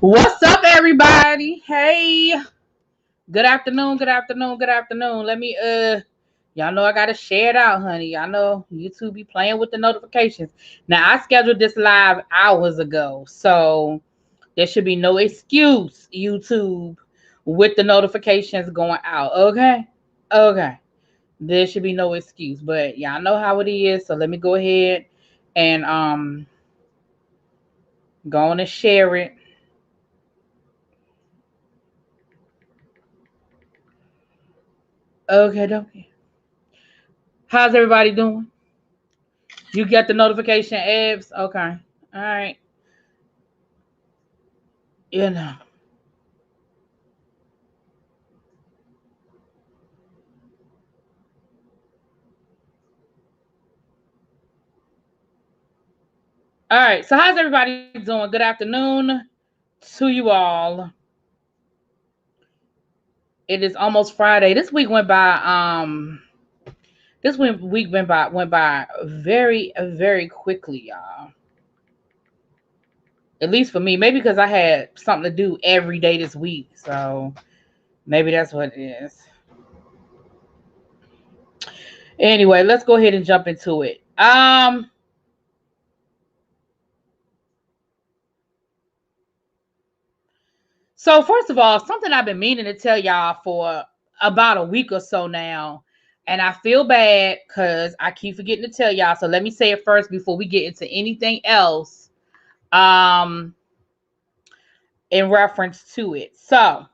What's up, everybody? Hey, good afternoon, good afternoon, good afternoon. Y'all know I gotta share it out, honey. Y'all know YouTube be playing with the notifications. Now I scheduled this live hours ago, so there should be no excuse, YouTube, with the notifications going out. Okay. There should be no excuse, but y'all know how it is. So let me go ahead and go on and share it. Okay. How's everybody doing? You get the notification, Ebs? Okay. All right. You know. All right. So how's everybody doing? Good afternoon to you all. It is almost Friday. This week went by week went by very quickly, y'all. At least for me. Maybe because I had something to do every day this week. So maybe that's what it is. Anyway, let's go ahead and jump into it. So first of all, something I've been meaning to tell y'all for about a week or so now, and I feel bad because I keep forgetting to tell y'all. So let me say it first before we get into anything else, um, in reference to it. So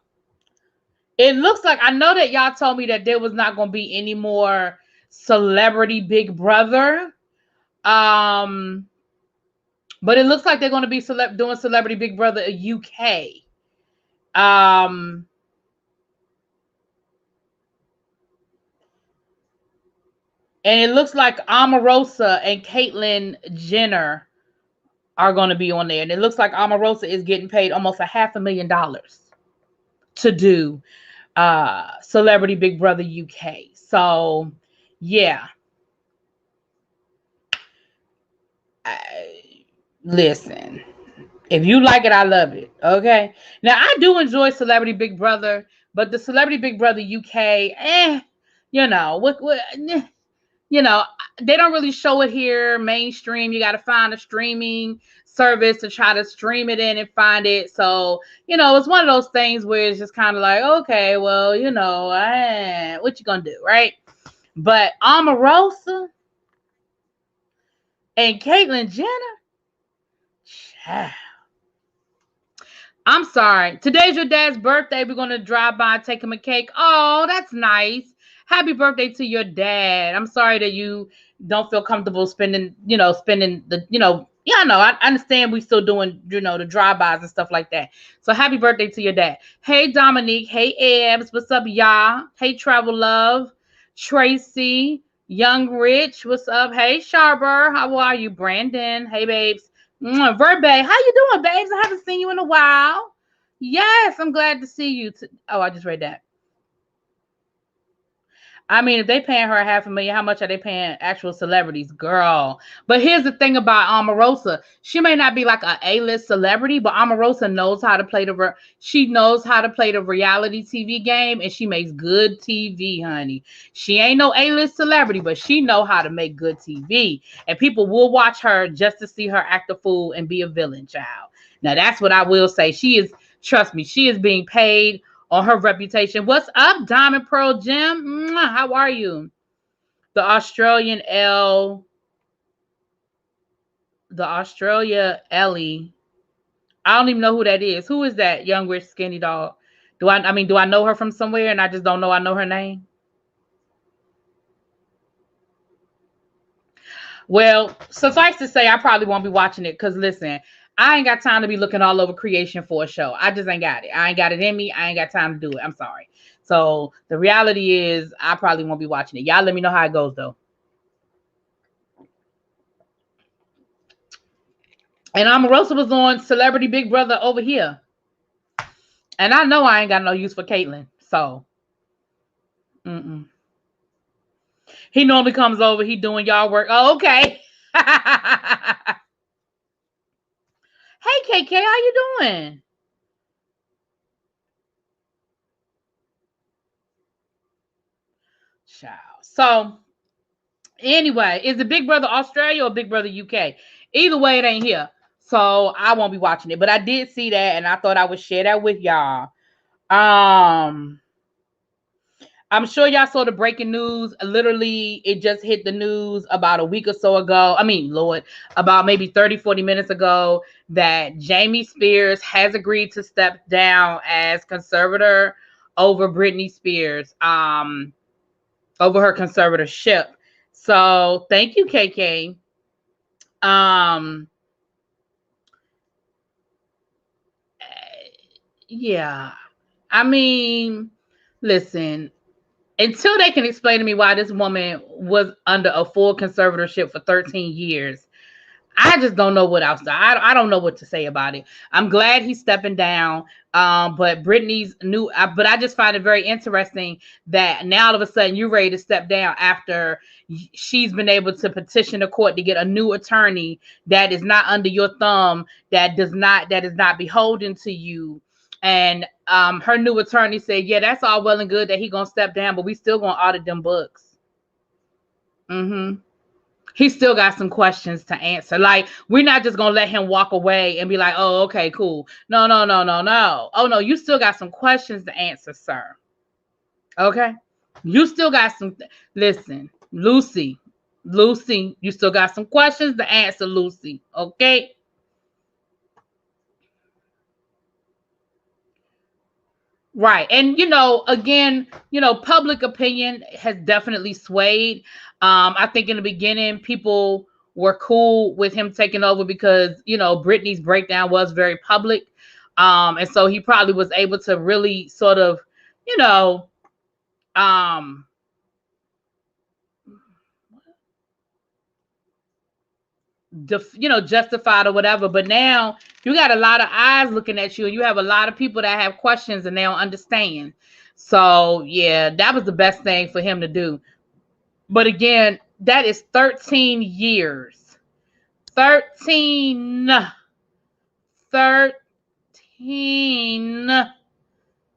it looks like I know that y'all told me that there was not going to be any more Celebrity Big Brother, um, but it looks like they're going to be doing Celebrity Big Brother UK. Um, And it looks like Omarosa and Caitlyn Jenner are going to be on there. And it looks like Omarosa is getting paid almost $500,000 to do Celebrity Big Brother UK. So, yeah. Listen, if you like it, I love it. Okay. Now, I do enjoy Celebrity Big Brother, but the Celebrity Big Brother UK, you know, you know, they don't really show it here mainstream. You got to find a streaming service to try to stream it in and find it. So, it's one of those things where it's just kind of like, okay, well, what you gonna do, right? But Omarosa and Caitlyn Jenner, child. I'm sorry. Today's your dad's birthday. We're gonna drive by and take him a cake. Oh, that's nice. Happy birthday to your dad. I'm sorry that you don't feel comfortable spending yeah, no, I understand we still doing, the drive-bys and stuff like that. So happy birthday to your dad. Hey, Dominique. Hey, Ebs. What's up, y'all? Hey, Travel Love. Tracy. Young Rich. What's up? Hey, Sharber. How are you? Brandon. Hey, babes. Verbe, how you doing, babes? I haven't seen you in a while. Yes, I'm glad to see you. Oh, I just read that. I mean, if they paying her $500,000, how much are they paying actual celebrities, girl? But here's the thing about Omarosa: she may not be like a A-list celebrity, but Omarosa knows how to play she knows how to play the reality TV game, and she makes good TV, honey. She ain't no A-list celebrity, but she know how to make good TV, and people will watch her just to see her act a fool and be a villain, child. Now that's what I will say. Trust me, she is being paid on her reputation. What's up, Diamond Pearl Jim? How are you? The Australian L, the Australia Ellie. I don't even know who that is. Who is that young rich skinny dog? Do I know her from somewhere and I just don't know I know her name? Well, suffice to say, I probably won't be watching it because listen, I ain't got time to be looking all over creation for a show. I just ain't got it. I ain't got it in me. I ain't got time to do it. I'm sorry. So the reality is, I probably won't be watching it. Y'all let me know how it goes though. And Omarosa was on Celebrity Big Brother over here. And I know I ain't got no use for Caitlyn. So, mm-mm. He normally comes over. He doing y'all work. Oh, okay. Hey, KK, how you doing? child. So anyway, is it Big Brother Australia or Big Brother UK? Either way, it ain't here. So I won't be watching it. But I did see that, and I thought I would share that with y'all. I'm sure y'all saw the breaking news. Literally, it just hit the news about a week or so ago. I mean, Lord, about maybe 30, 40 minutes ago that Jamie Spears has agreed to step down as conservator over Britney Spears, over her conservatorship. So thank you, KK. Yeah. I mean, listen, until they can explain to me why this woman was under a full conservatorship for 13 years, I just don't know what else. I don't know what to say about it. I'm glad he's stepping down. But Brittany's new, but I just find it very interesting that now all of a sudden you're ready to step down after she's been able to petition the court to get a new attorney that is not under your thumb, that is not beholden to you. And her new attorney said, yeah, that's all well and good that he gonna step down, but we still gonna audit them books. He still got some questions to answer. Like, we're not just gonna let him walk away and be like, oh, okay, cool. No. Oh no, you still got some questions to answer, sir. Okay. You still got some. Listen, Lucy, you still got some questions to answer, Lucy. Okay. Right. And, again, public opinion has definitely swayed. I think in the beginning, people were cool with him taking over because, Britney's breakdown was very public. And so he probably was able to really sort of, um, justified or whatever. But now you got a lot of eyes looking at you, and you have a lot of people that have questions and they don't understand. So yeah, that was the best thing for him to do. But again, that is 13 years. 13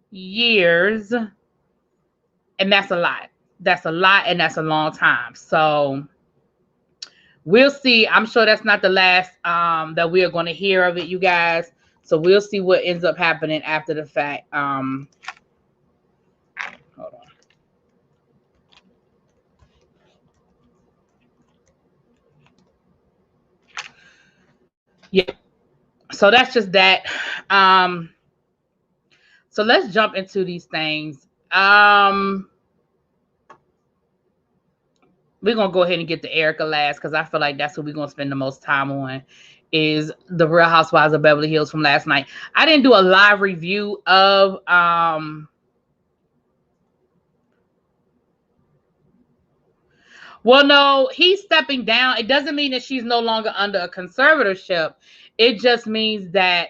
years. And that's a lot. That's a lot, and that's a long time. So we'll see. I'm sure that's not the last that we are going to hear of it, you guys. So we'll see what ends up happening after the fact. Hold on. Yeah. So that's just that. So let's jump into these things. We're going to go ahead and get to Erica last because I feel like that's what we're going to spend the most time on, is the Real Housewives of Beverly Hills from last night. I didn't do a live review of well, no, he's stepping down. It doesn't mean that she's no longer under a conservatorship. It just means that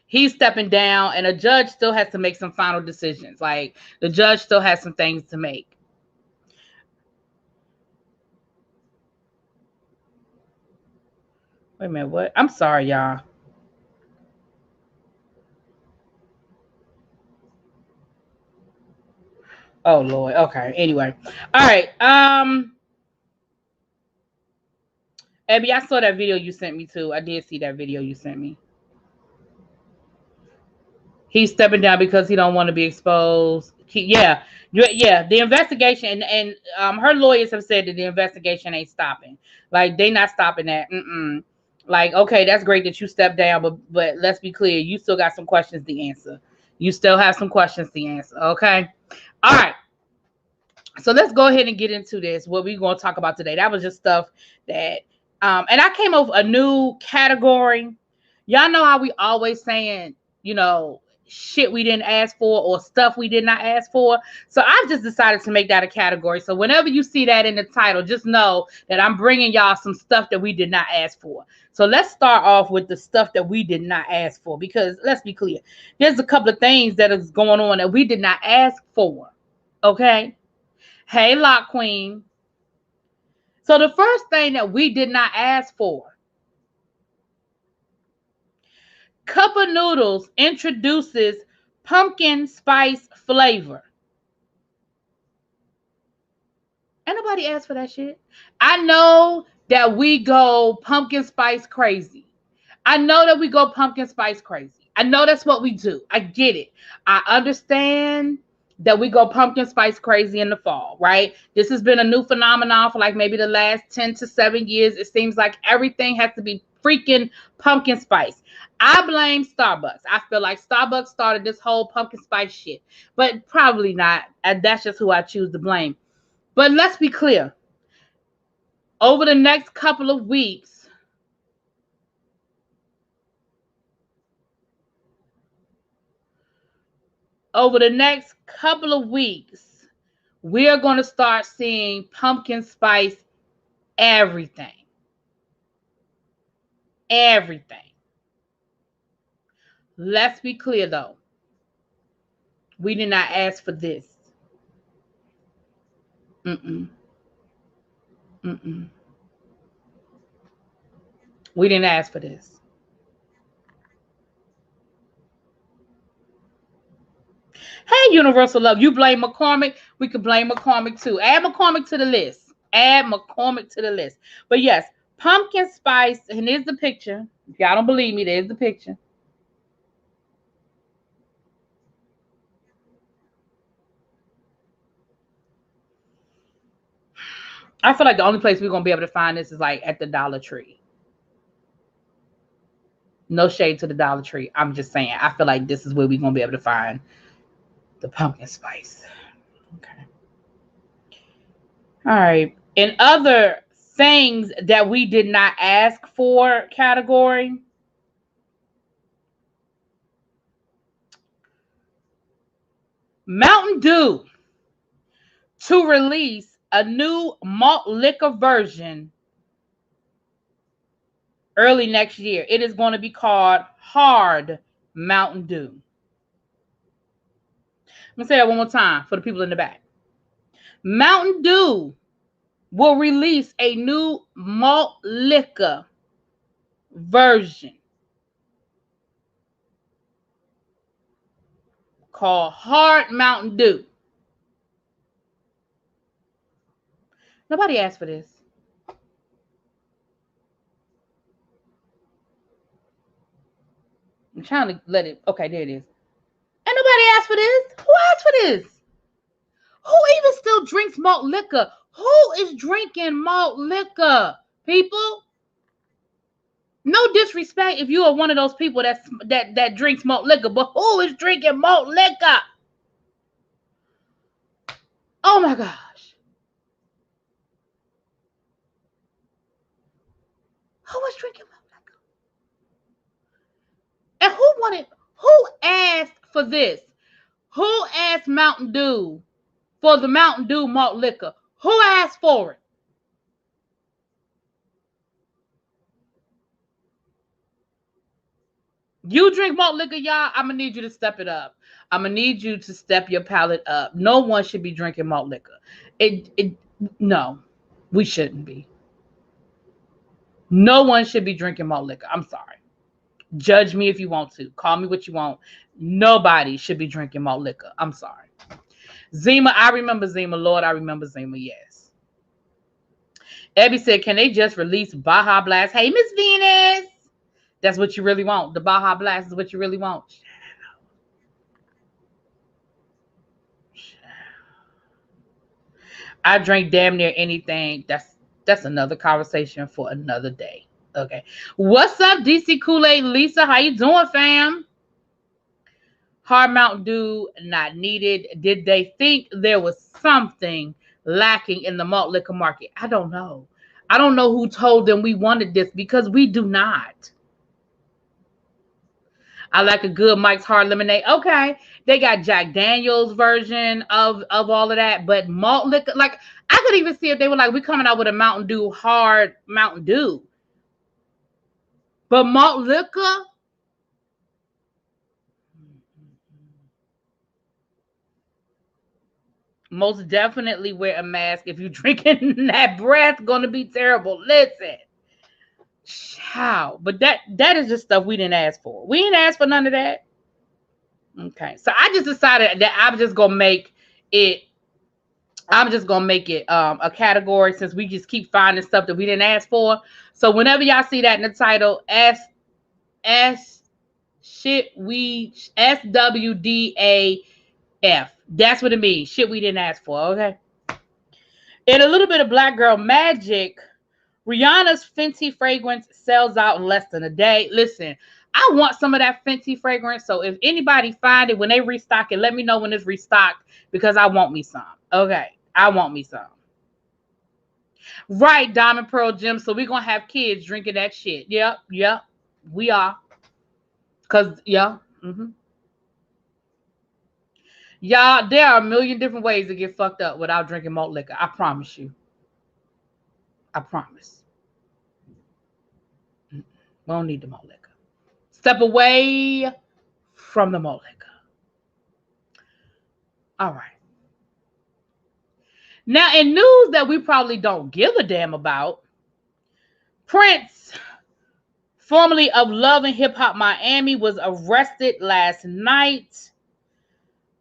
he's stepping down, and a judge still has to make some final decisions. Like, the judge still has some things to make. Wait a minute, what? I'm sorry, y'all. Oh Lord. Okay. Anyway. All right. Abby, I saw that video you sent me too. I did see that video you sent me. He's stepping down because he don't want to be exposed. Yeah. The investigation, and her lawyers have said that the investigation ain't stopping. Like, they not stopping that. Like, okay, that's great that you stepped down, but let's be clear, you still got some questions to answer. You still have some questions to answer. Okay. All right. So let's go ahead and get into this. What we're going to talk about today. That was just stuff that, and I came up with a new category. Y'all know how we always saying, shit we didn't ask for or stuff we did not ask for. So I've just decided to make that a category. So whenever you see that in the title, just know that I'm bringing y'all some stuff that we did not ask for. So let's start off with the stuff that we did not ask for, because let's be clear. There's a couple of things that is going on that we did not ask for. Okay. Hey, Lock Queen. So the first thing that we did not ask for, Cup of noodles introduces pumpkin spice flavor. Ain't nobody asked for that shit. I know that we go pumpkin spice crazy. I know that we go pumpkin spice crazy. I know that's what we do. I get it. I understand that we go pumpkin spice crazy in the fall, right? This has been a new phenomenon for like maybe the last 10 to 7 years. It seems like everything has to be freaking pumpkin spice. I blame Starbucks. I feel like Starbucks started this whole pumpkin spice shit, but probably not. And that's just who I choose to blame. But let's be clear. Over the next couple of weeks, we are going to start seeing pumpkin spice everything. Everything. Let's be clear, though. We did not ask for this. We didn't ask for this. Hey, Universal Love, you blame McCormick. We could blame McCormick too. Add McCormick to the list. Add McCormick to the list. But yes, pumpkin spice, and here's the picture. If y'all don't believe me, there's the picture. I feel like the only place we're going to be able to find this is like at the Dollar Tree. No shade to the Dollar Tree. I'm just saying, I feel like this is where we're going to be able to find the pumpkin spice. Okay. All right. In other things that we did not ask for category, Mountain Dew to release a new malt liquor version early next year. It is going to be called Hard Mountain Dew. I'm going to say that one more time for the people in the back. Mountain Dew will release a new malt liquor version called Hard Mountain Dew. Nobody asked for this. I'm trying to let it. Okay, there it is. Ain't nobody asked for this. Who asked for this? Who even still drinks malt liquor? Who is drinking malt liquor, people? No disrespect if you are one of those people that drinks malt liquor, but who is drinking malt liquor? Oh my gosh. Who was drinking malt liquor? And who asked for this? Who asked Mountain Dew for the Mountain Dew malt liquor? Who asked for it? You drink malt liquor, y'all, I'm going to need you to step it up. I'm going to need you to step your palate up. No one should be drinking malt liquor. No, we shouldn't be. No one should be drinking malt liquor. I'm sorry. Judge me if you want to. Call me what you want. Nobody should be drinking malt liquor. I'm sorry. Zima, I remember Zima. Lord, I remember Zima. Yes. Abby said, can they just release Baja Blast? Hey, Miss Venus. That's what you really want. The Baja Blast is what you really want. I drink damn near anything. That's another conversation for another day. Okay. What's up, DC Kool-Aid Lisa? How you doing, fam? Hard Mountain Dew not needed. Did they think there was something lacking in the malt liquor market? I don't know. I don't know who told them we wanted this because we do not. I like a good Mike's Hard Lemonade. Okay. They got Jack Daniels version of all of that. But malt liquor, like, I could even see if they were like, we're coming out with a Mountain Dew Hard Mountain Dew. But malt liquor? Most definitely wear a mask if you're drinking that breath. Going to be terrible. Listen. How? But that is just stuff we didn't ask for. We didn't ask for none of that. Okay. So I just decided that I'm just gonna make it a category, since we just keep finding stuff that we didn't ask for. So whenever y'all see that in the title, SWDAF. That's what it means. Shit we didn't ask for. Okay. In a little bit of Black Girl Magic, Rihanna's Fenty fragrance sells out in less than a day. Listen, I want some of that Fenty fragrance. So if anybody find it when they restock it, let me know when it's restocked, because I want me some. Okay. I want me some. Right, Diamond Pearl Gym. So we're going to have kids drinking that shit. Yep. We are. Because, yeah. Y'all, there are a million different ways to get fucked up without drinking malt liquor. I promise you. I promise. We don't need the malt liquor. Step away from the malt liquor. All right. Now, in news that we probably don't give a damn about, Prince, formerly of Love and Hip Hop Miami, was arrested last night.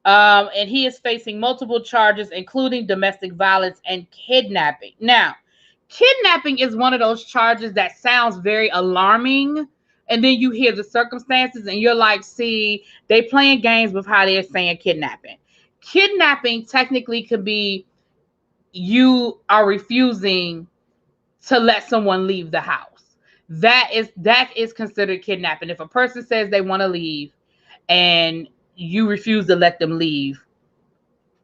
And he is facing multiple charges, including domestic violence and kidnapping. Now, kidnapping is one of those charges that sounds very alarming. And then you hear the circumstances and you're like, see, they playing games with how they're saying kidnapping. Kidnapping technically could be you are refusing to let someone leave the house. That is considered kidnapping. If a person says they want to leave and you refuse to let them leave,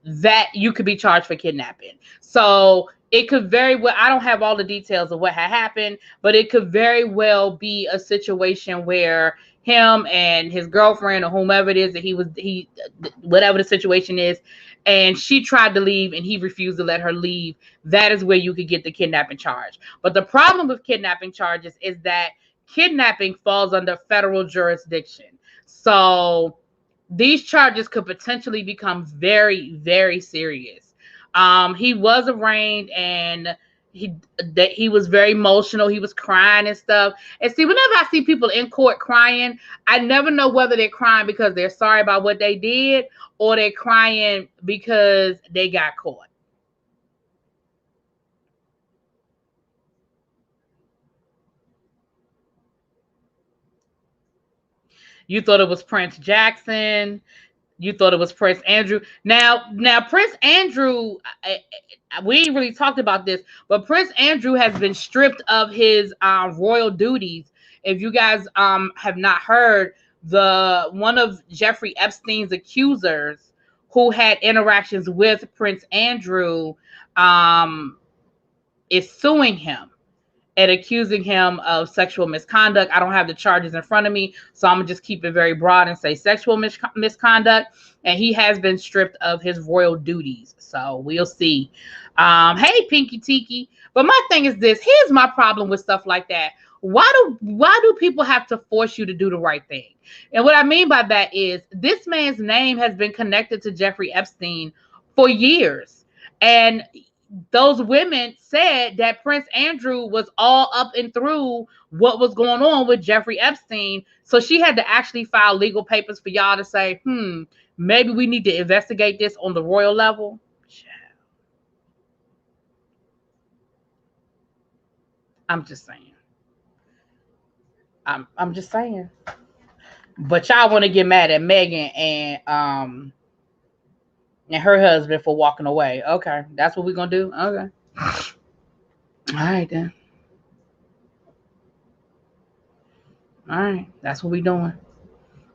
that you could be charged for kidnapping. So it could very well, I don't have all the details of what had happened, but it could very well be a situation where him and his girlfriend or whomever it is that he whatever the situation is, and she tried to leave and he refused to let her leave. That is where you could get the kidnapping charge. But the problem with kidnapping charges is that kidnapping falls under federal jurisdiction. So these charges could potentially become very, very serious. He was arraigned and he was very emotional. He was crying and stuff. And see, whenever I see people in court crying, I never know whether they're crying because they're sorry about what they did or they're crying because they got caught. You thought it was Prince Jackson. You thought it was Prince Andrew. Now Prince Andrew, we ain't really talked about this, but Prince Andrew has been stripped of his royal duties. If you guys have not heard, one of Jeffrey Epstein's accusers who had interactions with Prince Andrew is suing him and accusing him of sexual misconduct. I don't have the charges in front of me, so I'm going to just keep it very broad and say sexual misconduct. And he has been stripped of his royal duties. So we'll see. Hey, Pinky Tiki. But my thing is this. Here's my problem with stuff like that. Why do people have to force you to do the right thing? And what I mean by that is this man's name has been connected to Jeffrey Epstein for years. And those women said that Prince Andrew was all up and through what was going on with Jeffrey Epstein. So she had to actually file legal papers for y'all to say, maybe we need to investigate this on the royal level. I'm just saying. I'm just saying. But y'all want to get mad at Meghan and her husband for walking away. Okay, that's what we're gonna do. Okay. All right then. All right, that's what we're doing.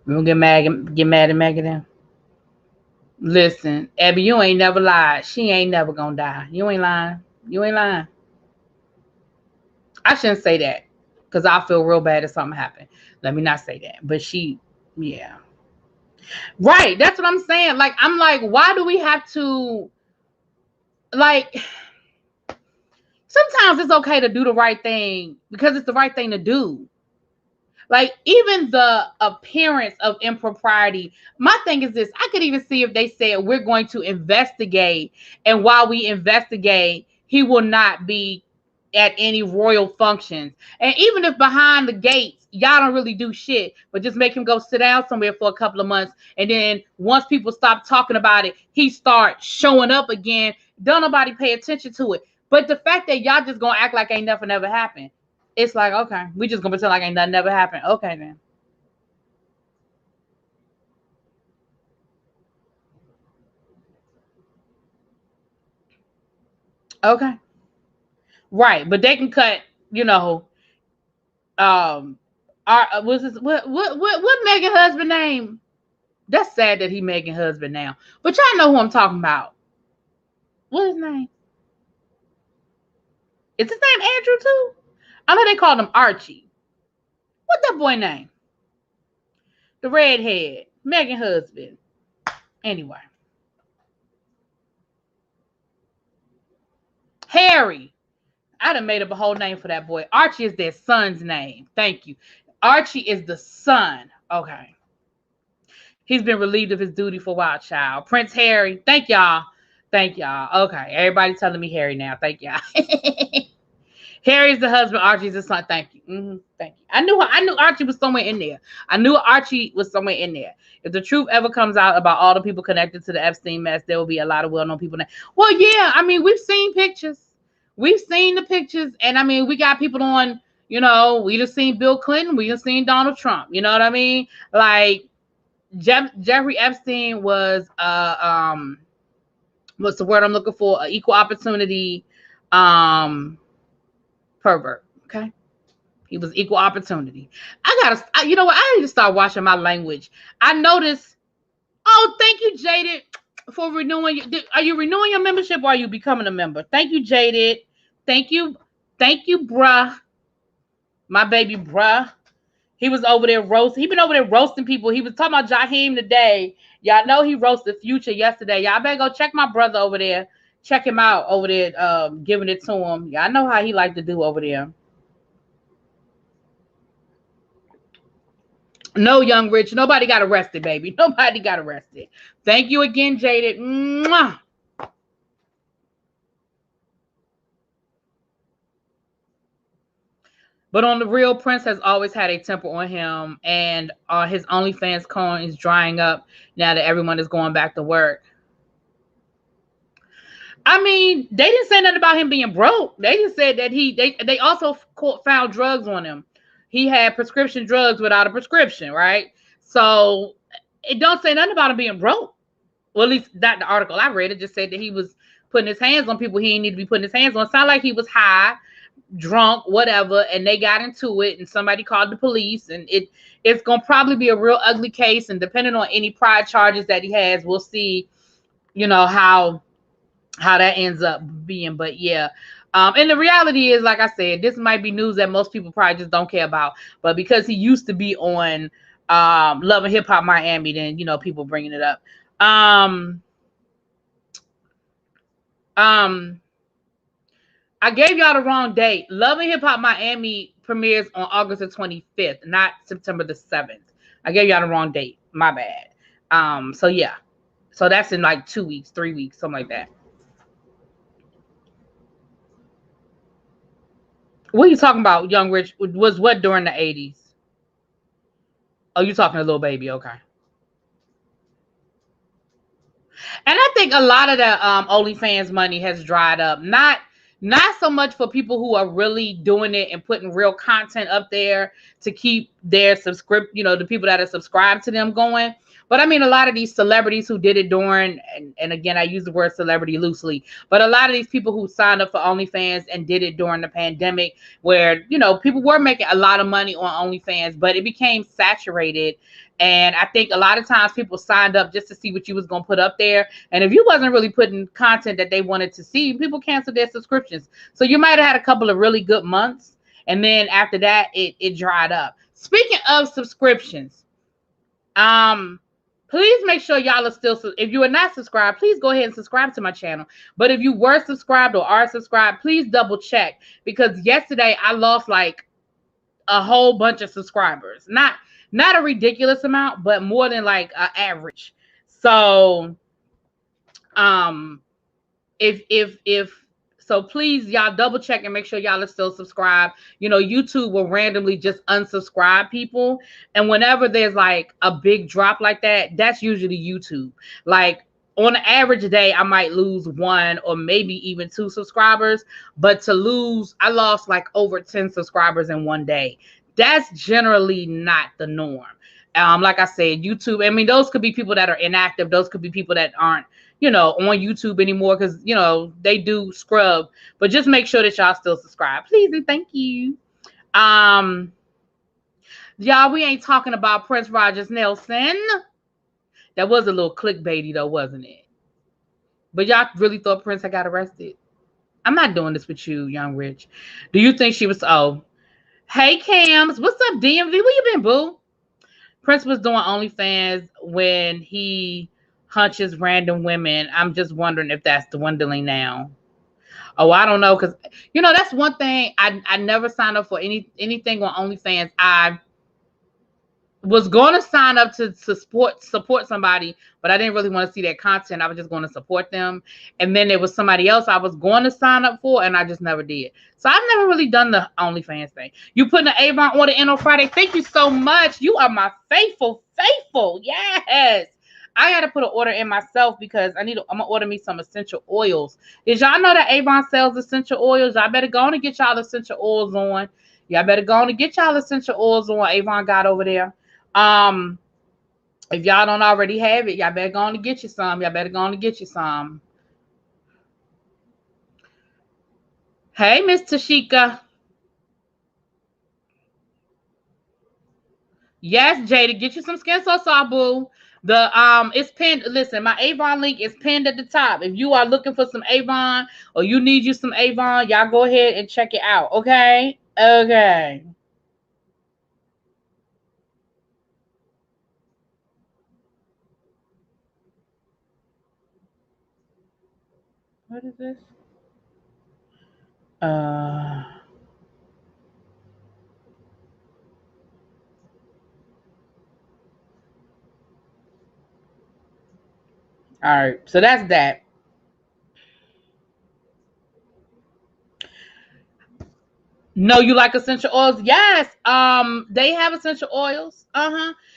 We're gonna get mad at Meghan then. Listen, Abby, you ain't never lied. She ain't never gonna die. You ain't lying. You ain't lying. I shouldn't say that because I feel real bad if something happened. Let me not say that. But yeah. Right. That's what I'm saying. Like, I'm like, why do we have to, like, sometimes it's okay to do the right thing because it's the right thing to do. Like, even the appearance of impropriety. My thing is this. I could even see if they said we're going to investigate. And while we investigate, he will not be at any royal functions. And even if behind the gates, y'all don't really do shit, but just make him go sit down somewhere for a couple of months. And then once people stop talking about it, he starts showing up again. Don't nobody pay attention to it. But the fact that y'all just gonna act like ain't nothing ever happened, it's like, okay, we just gonna pretend like ain't nothing ever happened. Okay, then. Okay. Right. But they can cut, you know, what's this, what Megan husband name? That's sad that he Megan husband now. But y'all know who I'm talking about. What his name? Is his name Andrew too? I know they called him Archie. What that boy name? The redhead. Megan husband. Anyway. Harry. I done made up a whole name for that boy. Archie is their son's name. Thank you. Archie is the son. Okay. He's been relieved of his duty for Wild Child. Prince Harry. Thank y'all. Thank y'all. Okay. Everybody telling me Harry now. Thank y'all. Harry's the husband. Archie's the son. Thank you. Thank you. I knew Archie was somewhere in there. I knew Archie was somewhere in there. If the truth ever comes out about all the people connected to the Epstein mess, there will be a lot of well-known people now. Well, yeah. I mean, we've seen pictures. We've seen the pictures. And I mean, we got people on, you know, we just seen Bill Clinton. We just seen Donald Trump. You know what I mean? Like, Jeffrey Epstein was what's the word I'm looking for? An equal opportunity pervert. Okay, he was equal opportunity. You know what? I need to start watching my language. I noticed. Oh, thank you, Jaded, for renewing. Are you renewing your membership or are you becoming a member? Thank you, Jaded. Thank you, bruh. My baby, bruh. He was over there roasting. He been over there roasting people. He was talking about Jaheim today. Y'all know he roasted Future yesterday. Y'all better go check my brother over there. Check him out over there, giving it to him. Y'all know how he like to do over there. No, Young Rich. Nobody got arrested, baby. Nobody got arrested. Thank you again, Jaded. Mwah. But on the real, Prince has always had a temper on him, and his OnlyFans coin is drying up now that everyone is going back to work. I mean, they didn't say nothing about him being broke. They just said that they also found drugs on him. He had prescription drugs without a prescription, right? So it don't say nothing about him being broke. Well, at least that the article I read, it just said that he was putting his hands on people he didn't need to be putting his hands on. It sounded like he was high, drunk, whatever, and they got into it, and somebody called the police, and it's gonna probably be a real ugly case. And depending on any prior charges that he has, we'll see, you know, how that ends up being. But yeah, and the reality is, like I said, this might be news that most people probably just don't care about, but because he used to be on Love and Hip Hop Miami, then, you know, people bringing it up. I gave y'all the wrong date. Love and Hip Hop Miami premieres on August the 25th, not September the 7th. I gave y'all the wrong date. My bad. So yeah. So that's in like 2 weeks, 3 weeks, something like that. What are you talking about, Young Rich? Was what during the 80s? Oh, you talking to Lil Baby? Okay. And I think a lot of the OnlyFans money has dried up. Not so much for people who are really doing it and putting real content up there to keep their the people that are subscribed to them going. But I mean, a lot of these celebrities who did it during, and again, I use the word celebrity loosely, but a lot of these people who signed up for OnlyFans and did it during the pandemic, where, you know, people were making a lot of money on OnlyFans, but it became saturated. And I think a lot of times people signed up just to see what you was going to put up there. And if you wasn't really putting content that they wanted to see, people canceled their subscriptions. So you might have had a couple of really good months. And then after that, it dried up. Speaking of subscriptions, please make sure y'all are still, if you are not subscribed, please go ahead and subscribe to my channel. But if you were subscribed or are subscribed, please double check, because yesterday I lost like a whole bunch of subscribers. Not a ridiculous amount, but more than like an average. So if So please, y'all double check and make sure y'all are still subscribed. You know, YouTube will randomly just unsubscribe people. And whenever there's like a big drop like that, that's usually YouTube. Like on an average day, I might lose 1 or maybe even 2 subscribers. But I lost like over 10 subscribers in one day. That's generally not the norm. Like I said, YouTube, I mean, those could be people that are inactive. Those could be people that aren't, you know, on YouTube anymore because, you know, they do scrub. But just make sure that y'all still subscribe. Please and thank you. Y'all, we ain't talking about Prince Rogers Nelson. That was a little clickbaity though, wasn't it? But y'all really thought Prince had got arrested? I'm not doing this with you, Young Rich. Do you think she was, oh, hey, Cams. What's up, DMV? Where you been, boo? Prince was doing OnlyFans when he hunches random women. I'm just wondering if that's dwindling now. Oh, I don't know, because, you know, that's one thing. I never signed up for anything on OnlyFans. I was going to sign up to support somebody, but I didn't really want to see that content. I was just going to support them. And then there was somebody else I was going to sign up for, and I just never did. So I've never really done the OnlyFans thing. You putting an Avon order in on Friday. Thank you so much. You are my faithful. Yes. I had to put an order in myself because I'm going to order me some essential oils. Did y'all know that Avon sells essential oils? Y'all better go on and get y'all essential oils on. Y'all better go on and get y'all essential oils on. Avon got over there. If y'all don't already have it, y'all better go on and get you some. Hey, Miss Tashika. Yes, Jada, get you some skin so boo. It's pinned. Listen, my Avon link is pinned at the top. If you are looking for some Avon or you need you some Avon, y'all go ahead and check it out. Okay. What is this? All right. So that's that. No, you like essential oils? Yes. They have essential oils.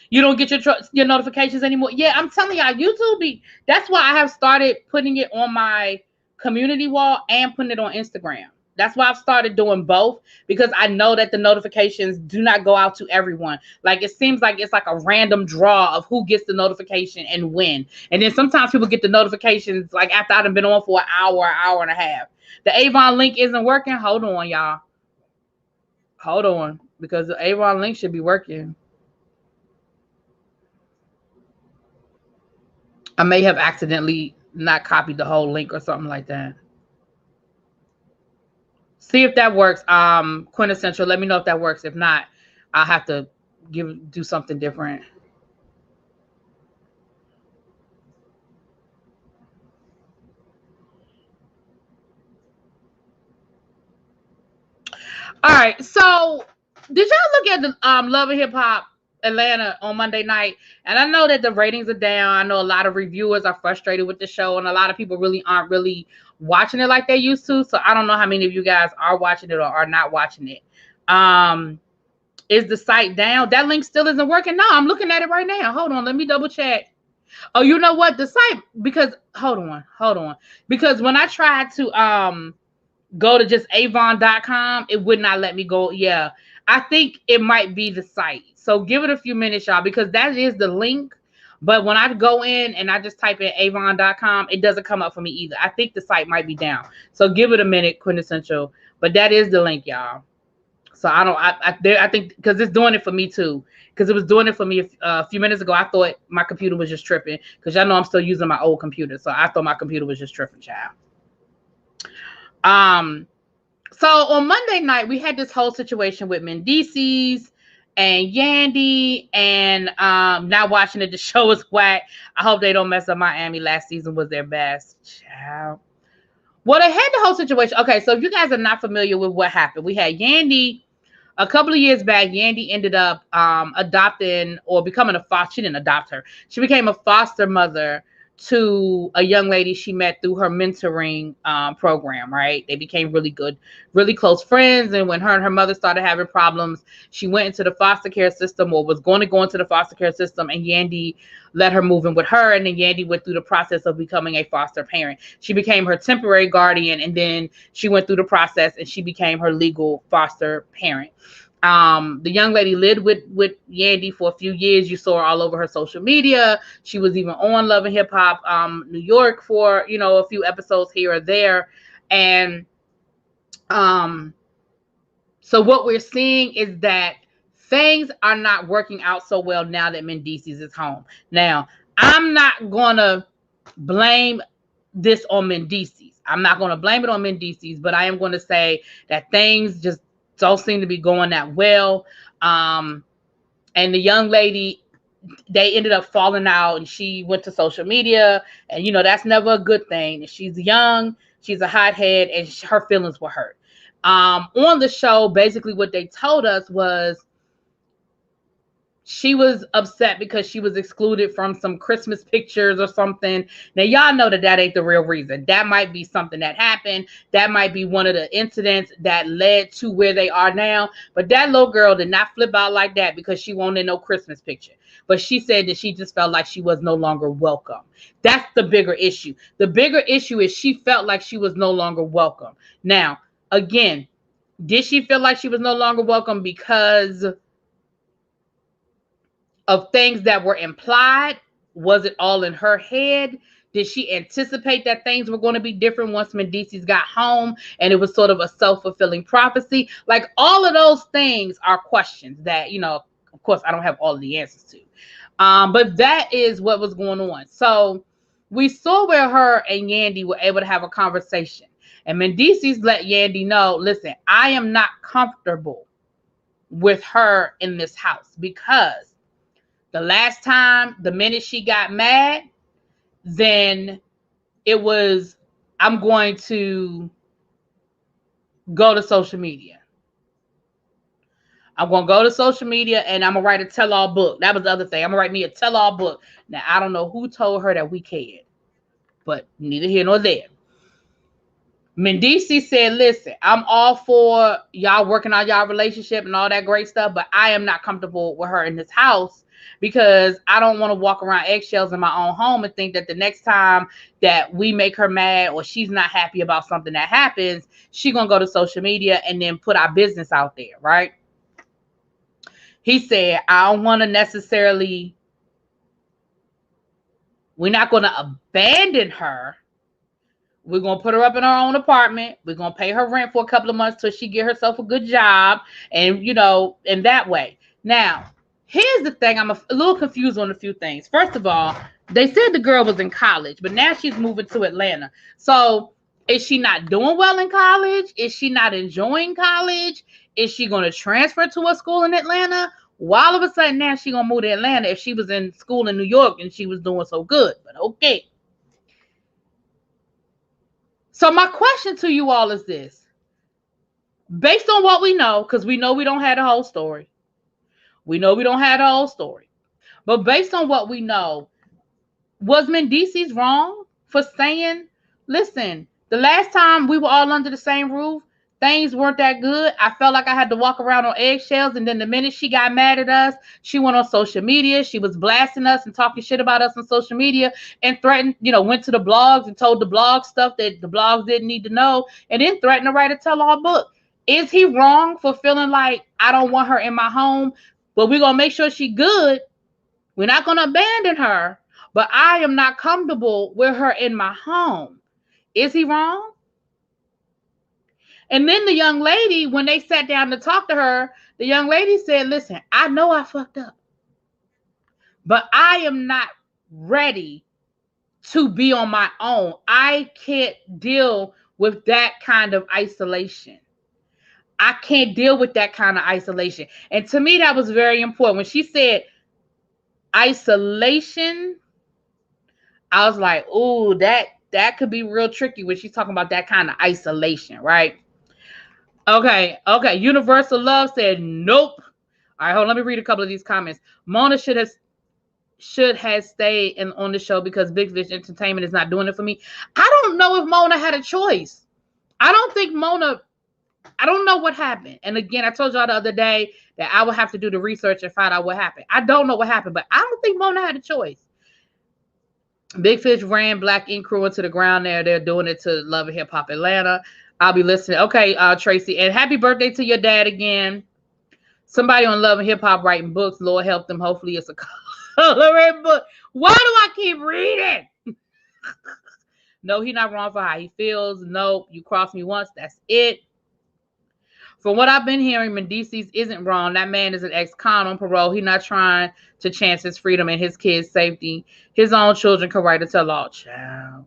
You don't get your notifications anymore. Yeah, I'm telling y'all, YouTube. That's why I have started putting it on my community wall and putting it on Instagram. That's why I've started doing both, because I know that the notifications do not go out to everyone. Like, it seems like it's like a random draw of who gets the notification and when. And then sometimes people get the notifications like after I've been on for an hour and a half. The Avon link isn't working. Hold on, y'all. Hold on, because the Avon link should be working. I may have accidentally not copied the whole link or something like that. See if that works. Quintessential, let me know if that works. If not, I'll have to do something different. All right. So did y'all look at the Love and Hip Hop Atlanta on Monday night? And I know that the ratings are down. I know a lot of reviewers are frustrated with the show, and a lot of people really aren't really watching it like they used to. So I don't know how many of you guys are watching it or are not watching it. Is the site down? That link still isn't working. No, I'm looking at it right now. Hold on, let me double check. Oh, you know what? The site, because hold on. Because when I tried to go to just avon.com, it would not let me go. Yeah, I think it might be the site. So give it a few minutes, y'all, because that is the link. But when I go in and I just type in avon.com, it doesn't come up for me either. I think the site might be down. So give it a minute, Quintessential. But that is the link, y'all. So I think because it's doing it for me too. Because it was doing it for me a few minutes ago. I thought my computer was just tripping, because y'all know I'm still using my old computer. So I thought my computer was just tripping, child. So on Monday night, we had this whole situation with Mendeeces and Yandy, and now watching it, the show is whack. I hope they don't mess up Miami. Last season was their best. Child. Well, they had the whole situation. Okay, so if you guys are not familiar with what happened, we had Yandy a couple of years back. Yandy ended up adopting or becoming a foster. She didn't adopt her. She became a foster mother to a young lady she met through her mentoring program, right? They became really good, really close friends. And when her and her mother started having problems, she went into the foster care system, or was going to go into the foster care system, and Yandy let her move in with her. And then Yandy went through the process of becoming a foster parent. She became her temporary guardian, and then she went through the process and she became her legal foster parent. The young lady lived with Yandy for a few years. You saw her all over her social media. She was even on Love and Hip Hop New York for, you know, a few episodes here or there. And so what we're seeing is that things are not working out so well now that Mendeeces is home. Now, I'm not gonna blame this on Mendeeces. I'm not gonna blame it on Mendeeces, but I am going to say that things just don't seem to be going that well. And the young lady, they ended up falling out, and she went to social media, and you know that's never a good thing. She's young, she's a hothead, and her feelings were hurt. On the show, basically what they told us was she was upset because she was excluded from some Christmas pictures or something. Now, y'all know that ain't the real reason. That might be something that happened. That might be one of the incidents that led to where they are now. But that little girl did not flip out like that because she wanted no Christmas picture. But she said that she just felt like she was no longer welcome. That's the bigger issue. The bigger issue is she felt like she was no longer welcome. Now, again, did she feel like she was no longer welcome because of things that were implied? Was it all in her head? Did she anticipate that things were going to be different once Mendeeces got home and it was sort of a self-fulfilling prophecy? Like, all of those things are questions that, you know, of course, I don't have all of the answers to. But that is what was going on. So we saw where her and Yandy were able to have a conversation. And Mendeeces let Yandy know, listen, I am not comfortable with her in this house because the last time, the minute she got mad, then it was, I'm going to go to social media. I'm going to go to social media and I'm going to write a tell-all book. That was the other thing. I'm going to write me a tell-all book. Now, I don't know who told her that we cared, but neither here nor there. Mendeeces said, listen, I'm all for y'all working on y'all relationship and all that great stuff, but I am not comfortable with her in this house because I don't want to walk around eggshells in my own home and think that the next time that we make her mad or she's not happy about something that happens, she's going to go to social media and then put our business out there, right? He said, I don't want to necessarily, we're not going to abandon her. We're going to put her up in her own apartment. We're going to pay her rent for a couple of months till she get herself a good job. And, you know, in that way. Now, here's the thing. I'm a little confused on a few things. First of all, they said the girl was in college, but now she's moving to Atlanta. So is she not doing well in college? Is she not enjoying college? Is she going to transfer to a school in Atlanta? Why all of a sudden now she's going to move to Atlanta if she was in school in New York and she was doing so good? But okay. So my question to you all is this. Based on what we know, because we know we don't have the whole story. We know we don't have the whole story. But based on what we know, was Mendeeces wrong for saying, listen, the last time we were all under the same roof, things weren't that good. I felt like I had to walk around on eggshells. And then the minute she got mad at us, she went on social media. She was blasting us and talking shit about us on social media and threatened, you know, went to the blogs and told the blog stuff that the blogs didn't need to know and then threatened to write a tell-all book. Is he wrong for feeling like I don't want her in my home, but we're going to make sure she's good? We're not going to abandon her, but I am not comfortable with her in my home. Is he wrong? And then the young lady, when they sat down to talk to her, the young lady said, listen, I know I fucked up, but I am not ready to be on my own. I can't deal with that kind of isolation. I can't deal with that kind of isolation. And to me, that was very important. When she said isolation, I was like, ooh, that could be real tricky when she's talking about that kind of isolation, right? Okay. Universal Love said, nope. All right, hold on. Let me read a couple of these comments. Mona should should have stayed on the show because Big Fish Entertainment is not doing it for me. I don't know if Mona had a choice. I don't think Mona, I don't know what happened. And again, I told y'all the other day that I would have to do the research and find out what happened. I don't know what happened, but I don't think Mona had a choice. Big Fish ran Black Ink Crew into the ground there. They're doing it to Love and Hip Hop Atlanta. I'll be listening. Okay, Tracy. And happy birthday to your dad again. Somebody on Love and Hip Hop writing books. Lord help them. Hopefully it's a coloring book. Why do I keep reading? No, he's not wrong for how he feels. Nope, you crossed me once. That's it. From what I've been hearing, Mendeeces isn't wrong. That man is an ex-con on parole. He's not trying to chance his freedom and his kids' safety. His own children can write a tell-all. Child.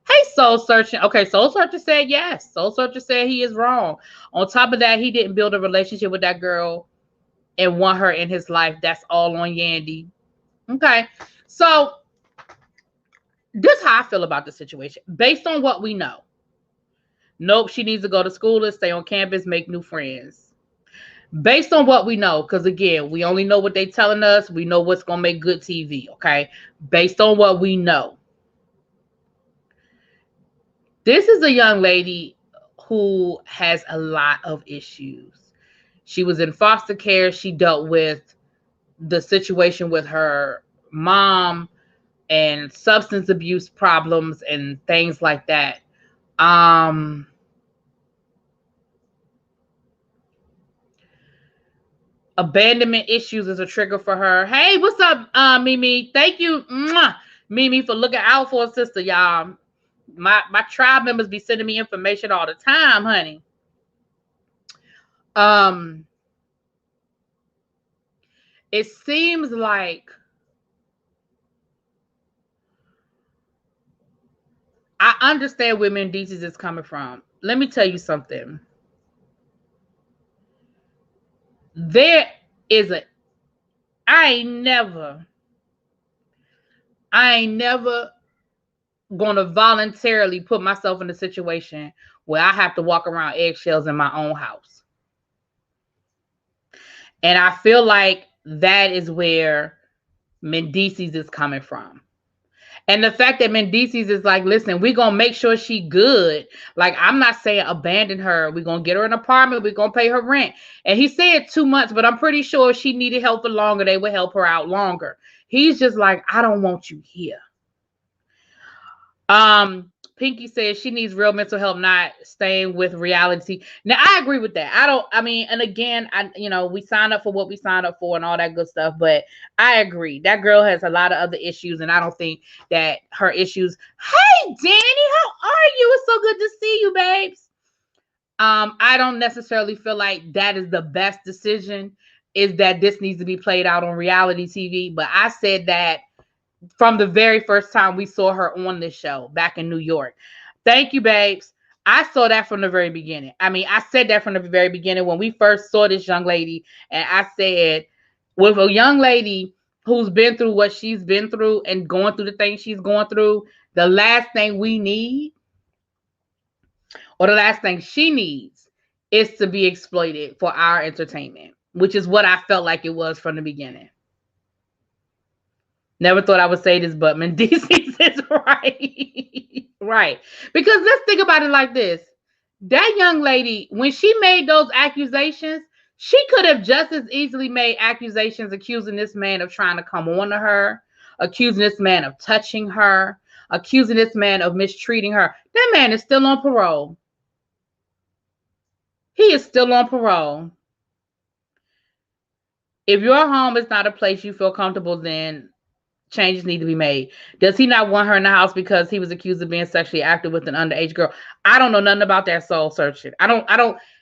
Hey, Soul Searching. Okay, Soul Searcher said yes. Soul Searcher said he is wrong. On top of that, he didn't build a relationship with that girl and want her in his life. That's all on Yandy. Okay, so this is how I feel about the situation. Based on what we know. Nope, she needs to go to school and stay on campus, make new friends. Based on what we know, because again, we only know what they're telling us. We know what's going to make good TV, okay? Based on what we know. This is a young lady who has a lot of issues. She was in foster care. She dealt with the situation with her mom and substance abuse problems and things like that. Abandonment issues is a trigger for her. Hey, what's up, Mimi? Thank you, Mimi, for looking out for a sister, y'all. My tribe members be sending me information all the time, honey. It seems like I understand where Mendeeces is coming from. Let me tell you something. There is I ain't never gonna voluntarily put myself in a situation where I have to walk around eggshells in my own house. And I feel like that is where Mendeeces is coming from. And the fact that Mendeeces is like, listen, we're going to make sure she good. Like, I'm not saying abandon her. We're going to get her an apartment. We're going to pay her rent. And he said 2 months, but I'm pretty sure if she needed help for longer, they would help her out longer. He's just like, I don't want you here. Pinky says she needs real mental help, not staying with reality. Now, I agree with that. And again, we signed up for what we signed up for and all that good stuff, but I agree. That girl has a lot of other issues, and I don't think that her issues. Hey, Danny, how are you? It's so good to see you, babes. I don't necessarily feel like that is the best decision, is that this needs to be played out on reality TV, but I said that from the very first time we saw her on this show back in New York. Thank you, babes. I saw that from the very beginning. I said that from the very beginning when we first saw this young lady. And I said, with a young lady who's been through what she's been through and going through the things she's going through, the last thing we need, or the last thing she needs, is to be exploited for our entertainment, which is what I felt like it was from the beginning. Never thought I would say this, but Mendeeces is right. Right. Because let's think about it like this. That young lady, when she made those accusations, she could have just as easily made accusations accusing this man of trying to come on to her, accusing this man of touching her, accusing this man of mistreating her. That man is still on parole. He is still on parole. If your home is not a place you feel comfortable, then changes need to be made. Does he not want her in the house because he was accused of being sexually active with an underage girl? I don't know nothing about that. Soul searching.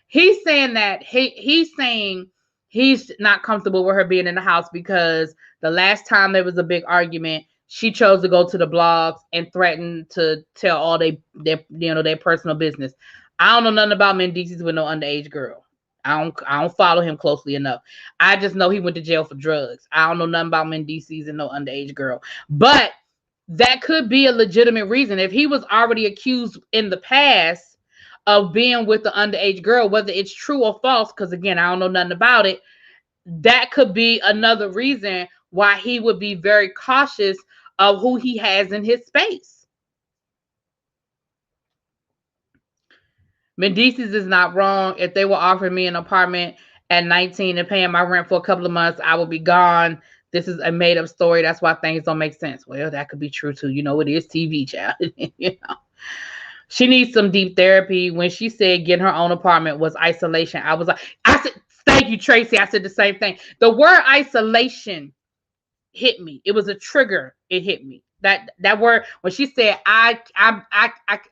He's saying that he's saying he's not comfortable with her being in the house because the last time there was a big argument, she chose to go to the blogs and threaten to tell all their personal business. I don't know nothing about Mendeeces with no underage girl. I don't follow him closely enough. I just know he went to jail for drugs. I don't know nothing about Mendeeces and no underage girl. But that could be a legitimate reason. If he was already accused in the past of being with the underage girl, whether it's true or false, because again, I don't know nothing about it, that could be another reason why he would be very cautious of who he has in his space. Mendeeces is not wrong. If they were offering me an apartment at 19 and paying my rent for a couple of months, I would be gone. This is a made-up story. That's why things don't make sense. Well, that could be true too. You know, it is TV, child. You know, she needs some deep therapy. When she said getting her own apartment was isolation, I said, thank you, Tracy. I said the same thing. The word isolation hit me. It was a trigger. It hit me. That word, when she said I'm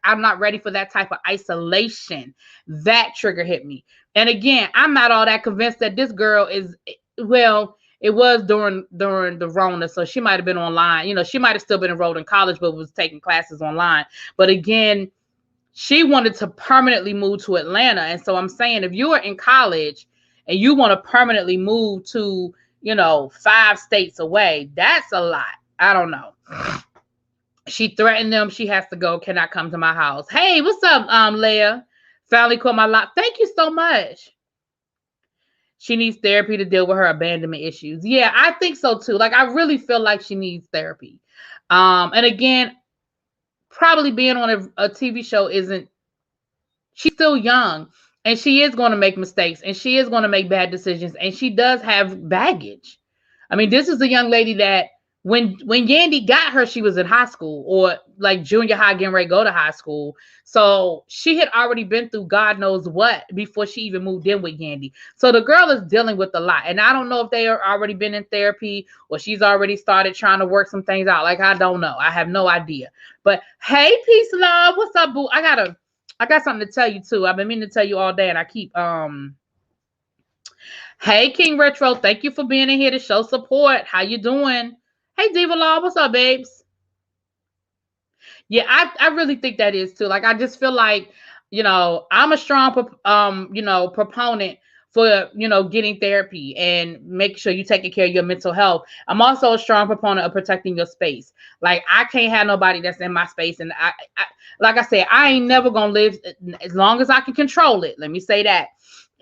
not ready for that type of isolation, that trigger hit me. And again, I'm not all that convinced that this girl is, well, it was during the Rona, so she might have been online. You know, she might have still been enrolled in college, but was taking classes online. But again, she wanted to permanently move to Atlanta. And so I'm saying, if you are in college and you want to permanently move to, you know, 5 states away, that's a lot. I don't know. She threatened them. She has to go. Cannot come to my house. Hey, what's up, Leah? Finally caught my lot. Thank you so much. She needs therapy to deal with her abandonment issues. Yeah, I think so too. Like, I really feel like she needs therapy. And again, probably being on a TV show isn't, she's still young, and she is going to make mistakes, and she is going to make bad decisions, and she does have baggage. I mean, this is a young lady that when Yandy got her, she was in high school, or like junior high, getting ready to go to high school. So she had already been through God knows what before she even moved in with Yandy. So the girl is dealing with a lot. And I don't know if they are already been in therapy or she's already started trying to work some things out. Like, I don't know. I have no idea. But hey, peace, love. What's up, boo? I got something to tell you too. I've been meaning to tell you all day, and I keep Hey, King Retro, thank you for being in here to show support. How you doing? Hey, Diva Law, what's up, babes? Yeah, I really think that is too. Like, I just feel like, you know, I'm a strong you know, proponent for, you know, getting therapy and make sure you're taking care of your mental health. I'm also a strong proponent of protecting your space. Like, I can't have nobody that's in my space. And I like I said, I ain't never gonna live as long as I can control it. Let me say that.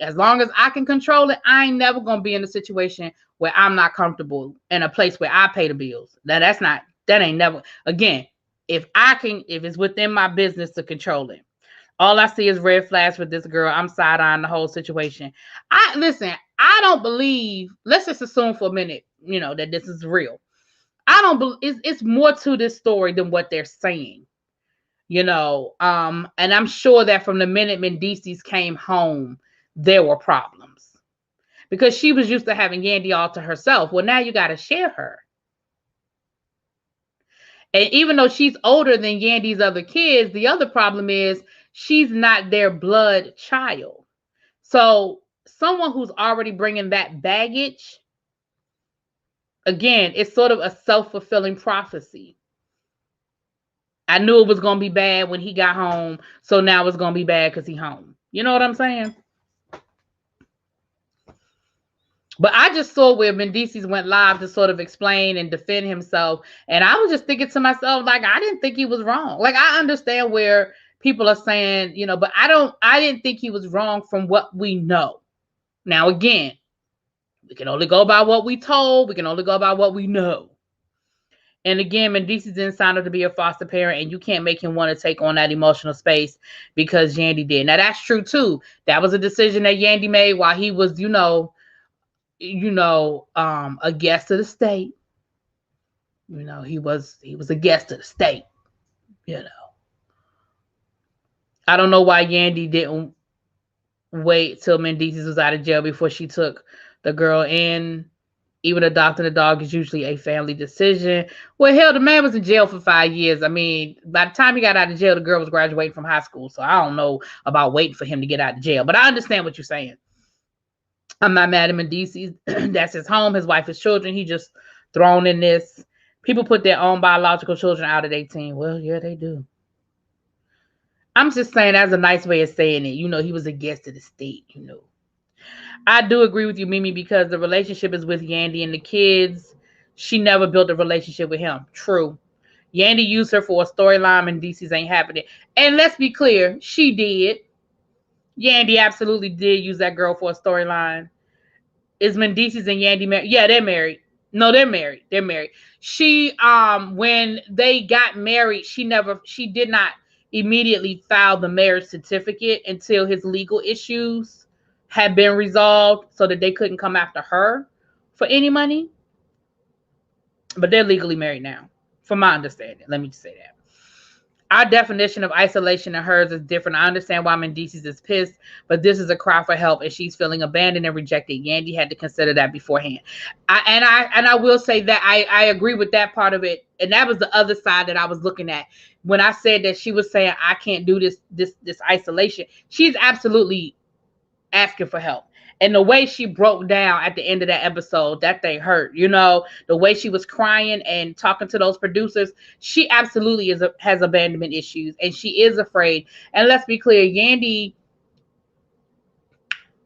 As long as I can control it, I ain't never gonna be in a situation where I'm not comfortable in a place where I pay the bills. That ain't never. Again, if it's within my business to control it. All I see is red flags with this girl. I'm side-eyeing the whole situation. Listen, I don't believe, let's just assume for a minute, you know, that this is real. I don't believe it's more to this story than what they're saying. You know, and I'm sure that from the minute Mendeeces came home, there were problems. Because she was used to having Yandy all to herself. Well, now you got to share her. And even though she's older than Yandy's other kids, the other problem is she's not their blood child. So someone who's already bringing that baggage, again, it's sort of a self-fulfilling prophecy. I knew it was going to be bad when he got home, so now it's going to be bad because he's home. You know what I'm saying? But I just saw where Mendeeces went live to sort of explain and defend himself. And I was just thinking to myself, like, I didn't think he was wrong. Like, I understand where people are saying, you know, but I didn't think he was wrong from what we know. Now, again, we can only go by what we told. We can only go by what we know. And again, Mendeeces didn't sign up to be a foster parent, and you can't make him want to take on that emotional space because Yandy did. Now, that's true, too. That was a decision that Yandy made while he was, a guest of the state. You know, he was a guest of the state. You know, I don't know why Yandy didn't wait till Mendeeces was out of jail before she took the girl in. Even adopting a dog is usually a family decision. Well, hell, the man was in jail for 5 years. I mean, by the time he got out of jail, the girl was graduating from high school. So I don't know about waiting for him to get out of jail. But I understand what you're saying. I'm not mad at Mendeeces. That's his home, his wife, his children. He just thrown in this. People put their own biological children out at 18. Well, yeah, they do. I'm just saying that's a nice way of saying it. You know, he was a guest of the state, you know. I do agree with you, Mimi, because the relationship is with Yandy and the kids. She never built a relationship with him. True. Yandy used her for a storyline, and Mendeeces ain't happening. And let's be clear, she did. Yandy absolutely did use that girl for a storyline. Is Mendeeces and Yandy married? Yeah, they're married. No, they're married. They're married. She when they got married, she did not immediately file the marriage certificate until his legal issues had been resolved so that they couldn't come after her for any money. But they're legally married now, from my understanding. Let me just say that. Our definition of isolation and hers is different. I understand why Mendeeces is pissed, but this is a cry for help, and she's feeling abandoned and rejected. Yandy had to consider that beforehand. I will say that I agree with that part of it, and that was the other side that I was looking at when I said that she was saying I can't do this isolation. She's absolutely asking for help. And the way she broke down at the end of that episode, that thing hurt. You know, the way she was crying and talking to those producers, she absolutely has abandonment issues, and she is afraid. And let's be clear, Yandy,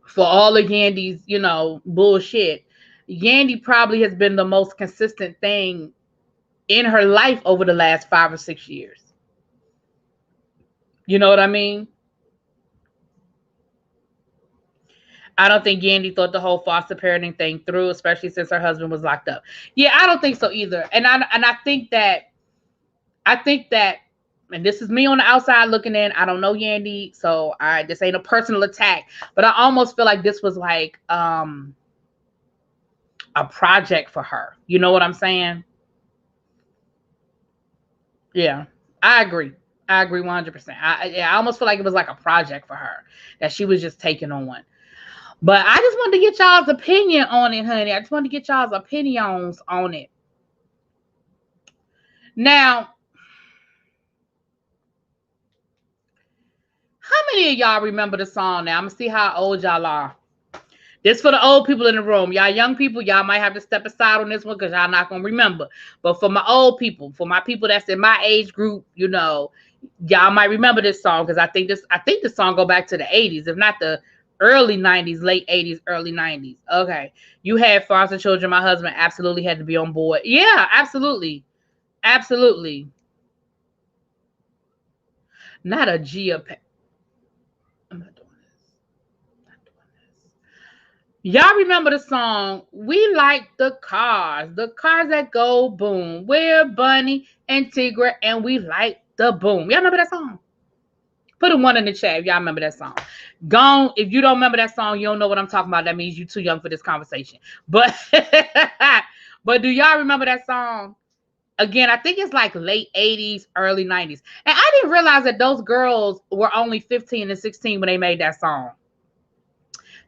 for all of Yandy's, you know, bullshit, Yandy probably has been the most consistent thing in her life over the last 5 or 6 years. You know what I mean? I don't think Yandy thought the whole foster parenting thing through, especially since her husband was locked up. Yeah, I don't think so either. And I think that, and this is me on the outside looking in. I don't know Yandy, so this ain't a personal attack, but I almost feel like this was like a project for her. You know what I'm saying? Yeah, I agree. I agree 100%. I almost feel like it was like a project for her that she was just taking on. But I just wanted to get y'all's opinion on it, honey. I just wanted to get y'all's opinions on it. Now, how many of y'all remember the song now? I'm going to see how old y'all are. This for the old people in the room. Y'all young people, y'all might have to step aside on this one because y'all not going to remember. But for my old people, for my people that's in my age group, you know, y'all might remember this song because I think this song go back to the 80s, if not the early 90s, late 80s, early 90s. Okay. You had foster children. My husband absolutely had to be on board. Yeah, absolutely. Absolutely. Not a Gia. I'm not doing this. Not doing this. Y'all remember the song, We Like the Cars that go boom. We're Bunny and Tigre and we like the boom. Y'all remember that song? Put a 1 in the chat if y'all remember that song. Gone. If you don't remember that song, you don't know what I'm talking about. That means you're too young for this conversation. But but do y'all remember that song? Again, I think it's like late 80s, early 90s. And I didn't realize that those girls were only 15 and 16 when they made that song.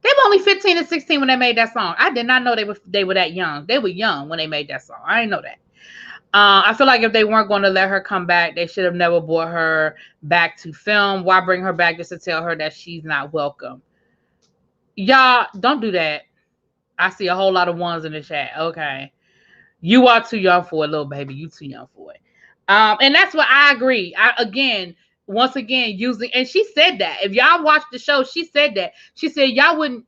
They were only 15 and 16 when they made that song. I did not know they were that young. They were young when they made that song. I didn't know that. I feel like if they weren't going to let her come back, they should have never brought her back to film. Why bring her back just to tell her that she's not welcome? Y'all, don't do that. I see a whole lot of 1s in the chat. Okay. You are too young for it, little baby. You too young for it. And that's what I agree. Once again, using, and she said that. If y'all watch the show, she said that. She said y'all wouldn't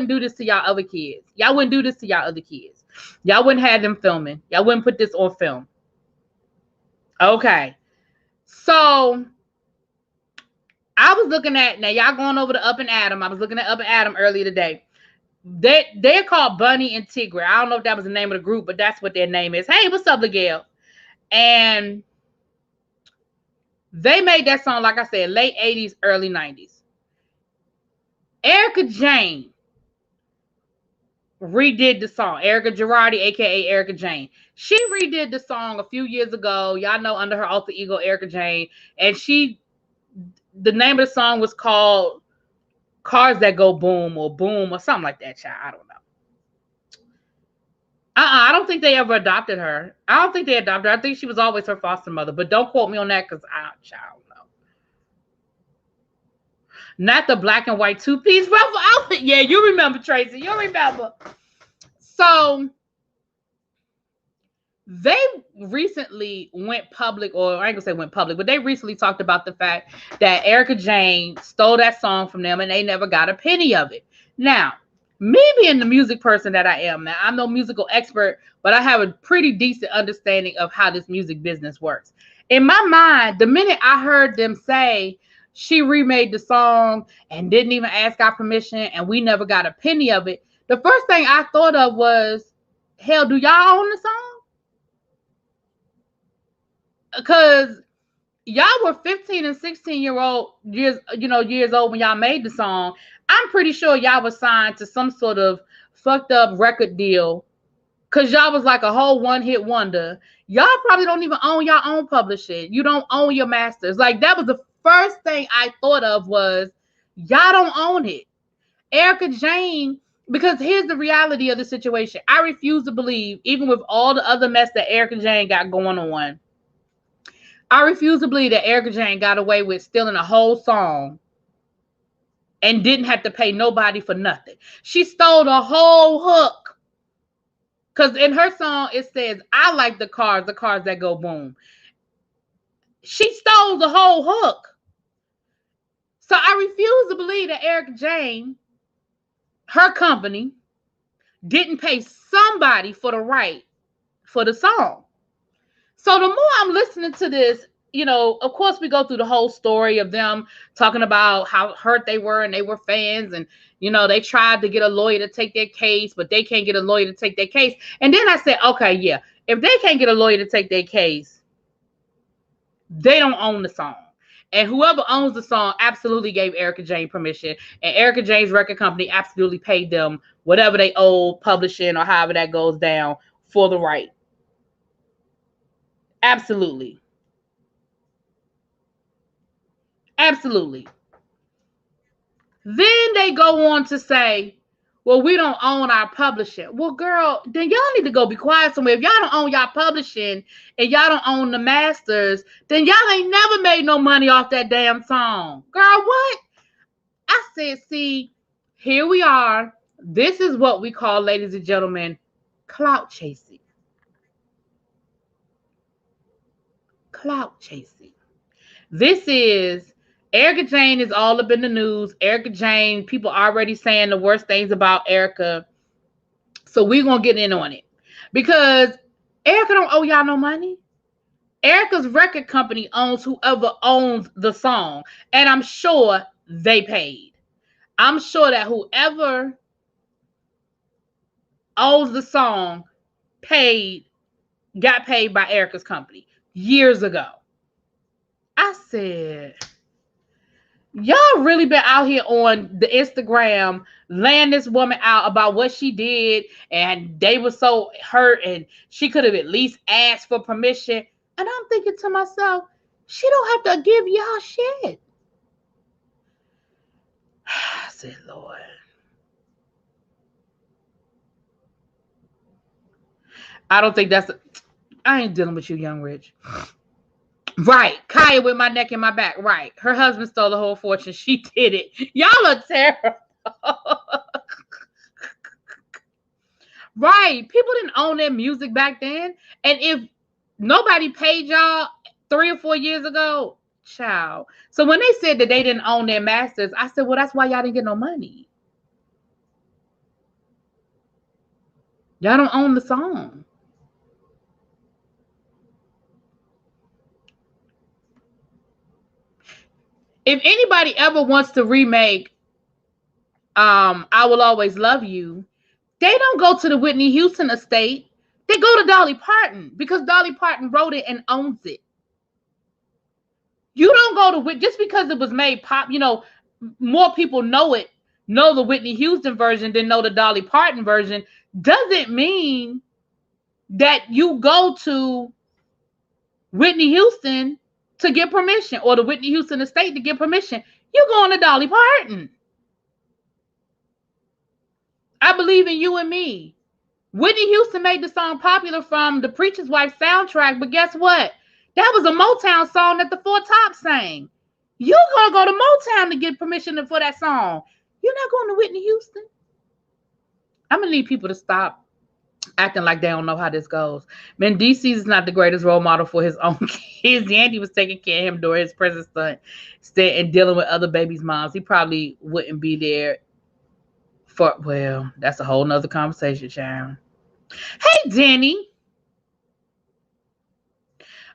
do this to y'all other kids. Y'all wouldn't do this to y'all other kids. Y'all wouldn't have them filming. Y'all wouldn't put this on film. Okay. So I was looking at, now y'all going over to Up and Adam. I was looking at Up and Adam earlier today. They're called Bunny and Tigre. I don't know if that was the name of the group, but that's what their name is. Hey, what's up, Miguel? And they made that song, like I said, late 80s, early 90s. Erica Jane redid the song. Erica Girardi, aka Erica Jane. She redid the song a few years ago. Y'all know, under her alter ego, Erica Jane. And the name of the song was called Cars That Go Boom or something like that, child. I don't know. I don't think they ever adopted her. I don't think they adopted her. I think she was always her foster mother. But don't quote me on that because I don't know. Not the black and white 2-piece ruffle outfit. Yeah, you remember, Tracy. You remember. So they recently went public, or I ain't gonna say went public, but they recently talked about the fact that Erica Jane stole that song from them and they never got a penny of it. Now, me being the music person that I am, now I'm no musical expert, but I have a pretty decent understanding of how this music business works. In my mind, the minute I heard them say she remade the song and didn't even ask our permission and we never got a penny of it, the first thing I thought of was, hell, do y'all own the song? Because y'all were 15 and 16 years old when y'all made the song. I'm pretty sure y'all was signed to some sort of fucked up record deal, because y'all was like a whole one-hit wonder. Y'all probably don't even own your own publishing. You don't own your masters. Like, that was the first thing I thought of, was y'all don't own it. Erica Jane, because here's the reality of the situation. I refuse to believe, even with all the other mess that Erica Jane got going on, I refuse to believe that Erica Jane got away with stealing a whole song and didn't have to pay nobody for nothing. She stole the whole hook. Because in her song, it says, I like the cars that go boom. She stole the whole hook. So I refuse to believe that Erica Jane, her company, didn't pay somebody for the right for the song. So the more I'm listening to this, of course we go through the whole story of them talking about how hurt they were and they were fans, and they tried to get a lawyer to take their case, but they can't get a lawyer to take their case. And then I said, okay, yeah, if they can't get a lawyer to take their case, they don't own the song. And whoever owns the song absolutely gave Erica Jane permission, and Erica Jane's record company absolutely paid them whatever they owe publishing or however that goes down for the right. Absolutely. Absolutely. Then they go on to say, well, we don't own our publishing. Well, girl, then y'all need to go be quiet somewhere. If y'all don't own y'all publishing and y'all don't own the masters, then y'all ain't never made no money off that damn song. Girl, what? I said, see, here we are. This is what we call, ladies and gentlemen, clout chasing. Clout chasing. This is, Erica Jane is all up in the news. Erica Jane, people already saying the worst things about Erica. So we're going to get in on it. Because Erica don't owe y'all no money. Erica's record company owns whoever owns the song. And I'm sure they paid. I'm sure that whoever owns the song got paid by Erica's company years ago. I said, y'all really been out here on the Instagram laying this woman out about what she did, and they were so hurt, and she could have at least asked for permission. And I'm thinking to myself, she don't have to give y'all shit. I said, Lord. I don't think I ain't dealing with you, Young Rich. Right. Kaya with my neck and my back. Right. Her husband stole the whole fortune. She did it. Y'all are terrible. Right. People didn't own their music back then. And if nobody paid y'all 3 or 4 years ago, child. So when they said that they didn't own their masters, I said, well, that's why y'all didn't get no money. Y'all don't own the song. If anybody ever wants to remake I Will Always Love You, they don't go to the Whitney Houston estate. They go to Dolly Parton, because Dolly Parton wrote it and owns it. You don't go to, just because it was made pop, more people know the Whitney Houston version than know the Dolly Parton version, doesn't mean that you go to Whitney Houston to get permission, or the Whitney Houston estate to get permission. You're going to Dolly Parton. I Believe in You and Me. Whitney Houston made the song popular from the Preacher's Wife soundtrack, but guess what? That was a Motown song that the Four Tops sang. You're going to go to Motown to get permission for that song. You're not going to Whitney Houston. I'm going to need people to stop acting like they don't know how this goes. Mendeeces is not the greatest role model for his own kids. Yandy was taking care of him during his prison stunt and dealing with other babies' moms. He probably wouldn't be there for, well, that's a whole nother conversation, Sharon. Hey, Danny.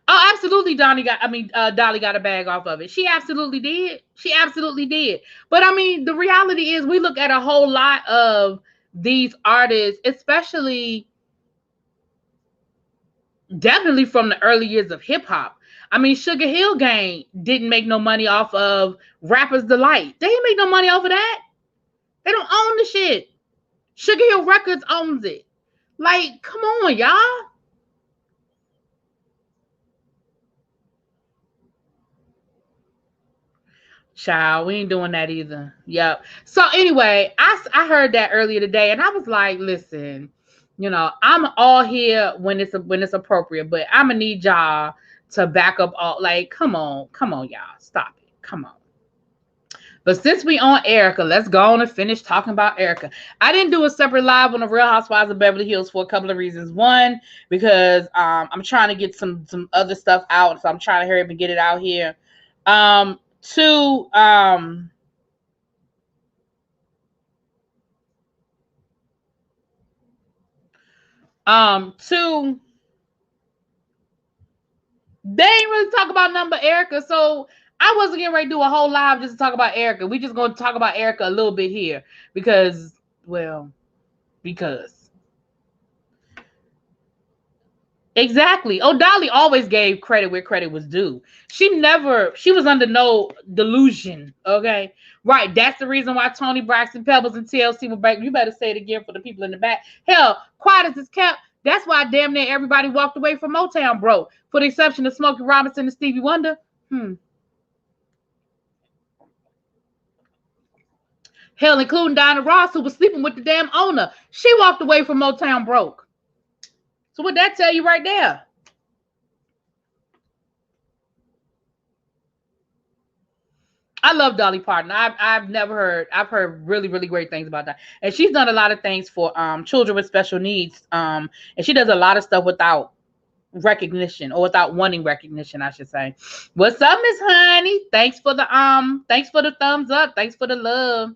Oh, absolutely, Dolly got a bag off of it. She absolutely did. She absolutely did. But I mean, the reality is we look at a whole lot of these artists, especially definitely from the early years of hip hop. I mean, Sugar Hill Gang didn't make no money off of Rapper's Delight. They didn't make no money off of that. They don't own the shit. Sugar Hill Records owns it. Like, come on, y'all. Child, we ain't doing that either. Yep. So anyway, I heard that earlier today, and I was like, listen, I'm all here when it's appropriate, but I'm gonna need y'all to back up all. Like, come on, y'all, stop it, come on. But since we on Erica, let's go on and finish talking about Erica. I didn't do a separate live on the Real Housewives of Beverly Hills for a couple of reasons. One, because I'm trying to get some other stuff out, so I'm trying to hurry up and get it out here. Two, two, they ain't really talk about number Erica, so I wasn't getting ready to do a whole live just to talk about Erica. We just going to talk about Erica a little bit here because exactly. Oh, Dolly always gave credit where credit was due. She was under no delusion. Okay. Right. That's the reason why Tony Braxton, Pebbles, and TLC were back. You better say it again for the people in the back. Hell, quiet as it's kept. That's why damn near everybody walked away from Motown, bro. For the exception of Smokey Robinson and Stevie Wonder. Hell, including Diana Ross, who was sleeping with the damn owner. She walked away from Motown broke. So what that tell you right there? I love Dolly Parton. I've heard really, really great things about that. And she's done a lot of things for children with special needs. And she does a lot of stuff without recognition, or without wanting recognition, I should say. What's up, Miss Honey? Thanks for the thumbs up. Thanks for the love.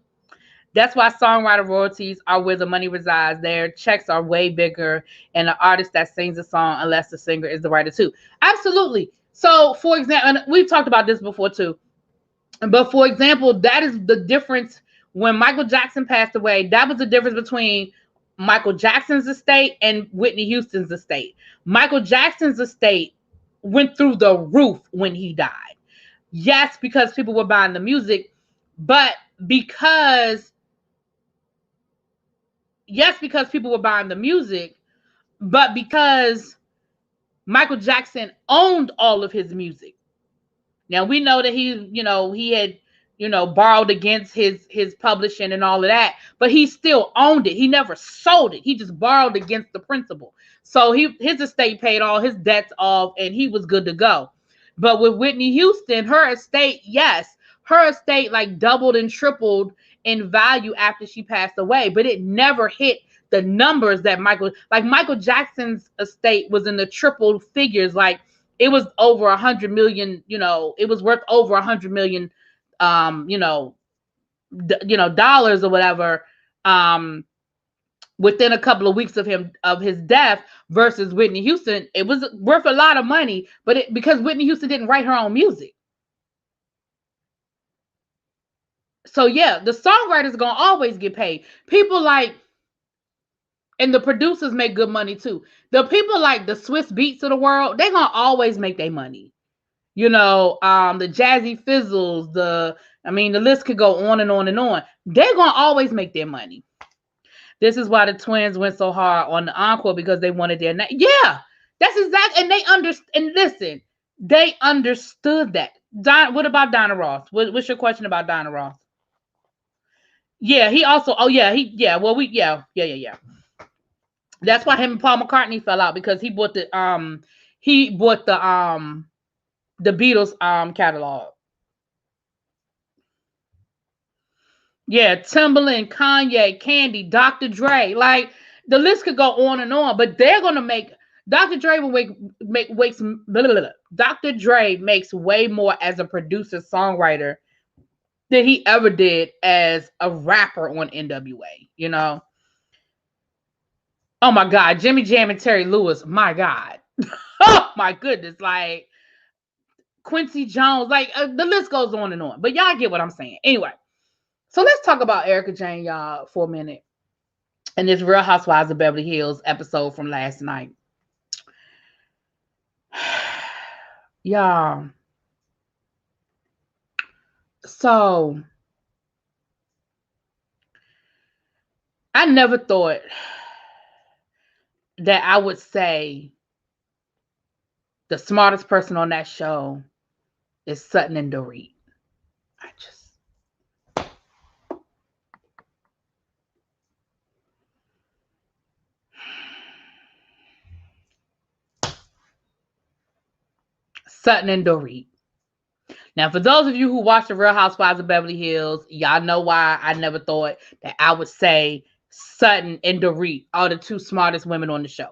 That's why songwriter royalties are where the money resides. Their checks are way bigger, and the artist that sings a song, unless the singer is the writer too. Absolutely. So, for example, and we've talked about this before too. But for example, that is the difference. When Michael Jackson passed away, that was the difference between Michael Jackson's estate and Whitney Houston's estate. Michael Jackson's estate went through the roof when he died. Yes, because people were buying the music, but because people were buying the music, but because Michael Jackson owned all of his music. Now we know that he had, borrowed against his publishing and all of that, but he still owned it. He never sold it. He just borrowed against the principal. So his estate paid all his debts off, and he was good to go. But with Whitney Houston, her estate like doubled and tripled in value after she passed away, but it never hit the numbers that Michael Jackson's estate was in the triple figures. Like, it was over 100 million, it was worth over 100 million, dollars or whatever, within a couple of weeks of his death, versus Whitney Houston. It was worth a lot of money, but because Whitney Houston didn't write her own music. So yeah, the songwriters are going to always get paid. People like, and the producers make good money too. The people like the Swiss Beats of the world, they're going to always make their money. The Jazzy Fizzles, the list could go on and on and on. They're going to always make their money. This is why the twins went so hard on the encore, because they wanted their name. Yeah, that's exactly. And they understand. And listen, they understood that. What about Donna Ross? What's your question about Donna Ross? Yeah, he also. Oh yeah, Well, yeah. That's why him and Paul McCartney fell out, because he bought the Beatles catalog. Yeah, Timbaland, Kanye, Candy, Dr. Dre. Like, the list could go on and on, but they're gonna make Dr. Dre Dr. Dre makes way more as a producer songwriter than he ever did as a rapper on NWA. Oh my God, Jimmy Jam and Terry Lewis, my God. Oh my goodness, like Quincy Jones, like the list goes on and on. But y'all get what I'm saying. Anyway, so let's talk about Erica Jane, y'all, for a minute. And this Real Housewives of Beverly Hills episode from last night. Yeah. So I never thought that I would say the smartest person on that show is Sutton and Dorit. I just Sutton and Dorit. Now, for those of you who watch the Real Housewives of Beverly Hills, y'all know why I never thought that I would say Sutton and Dorit are the two smartest women on the show.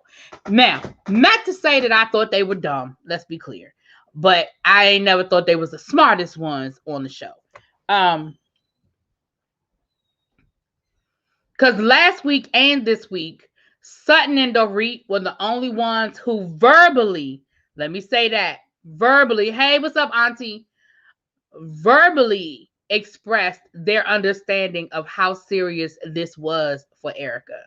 Now, not to say that I thought they were dumb. Let's be clear. But I ain't never thought they was the smartest ones on the show. Because last week and this week, Sutton and Dorit were the only ones who verbally, let me say that, verbally, hey, what's up, auntie? Verbally expressed their understanding of how serious this was for Erica.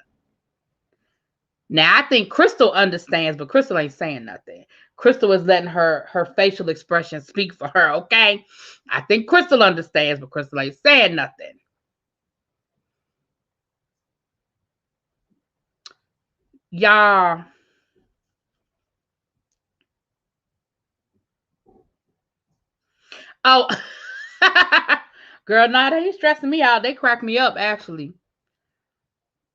Now, I think Crystal understands, but Crystal ain't saying nothing. Crystal is letting her facial expression speak for her, okay? I think Crystal understands, but Crystal ain't saying nothing. Y'all. Oh, girl, nah, they ain't stressing me out. They crack me up, actually.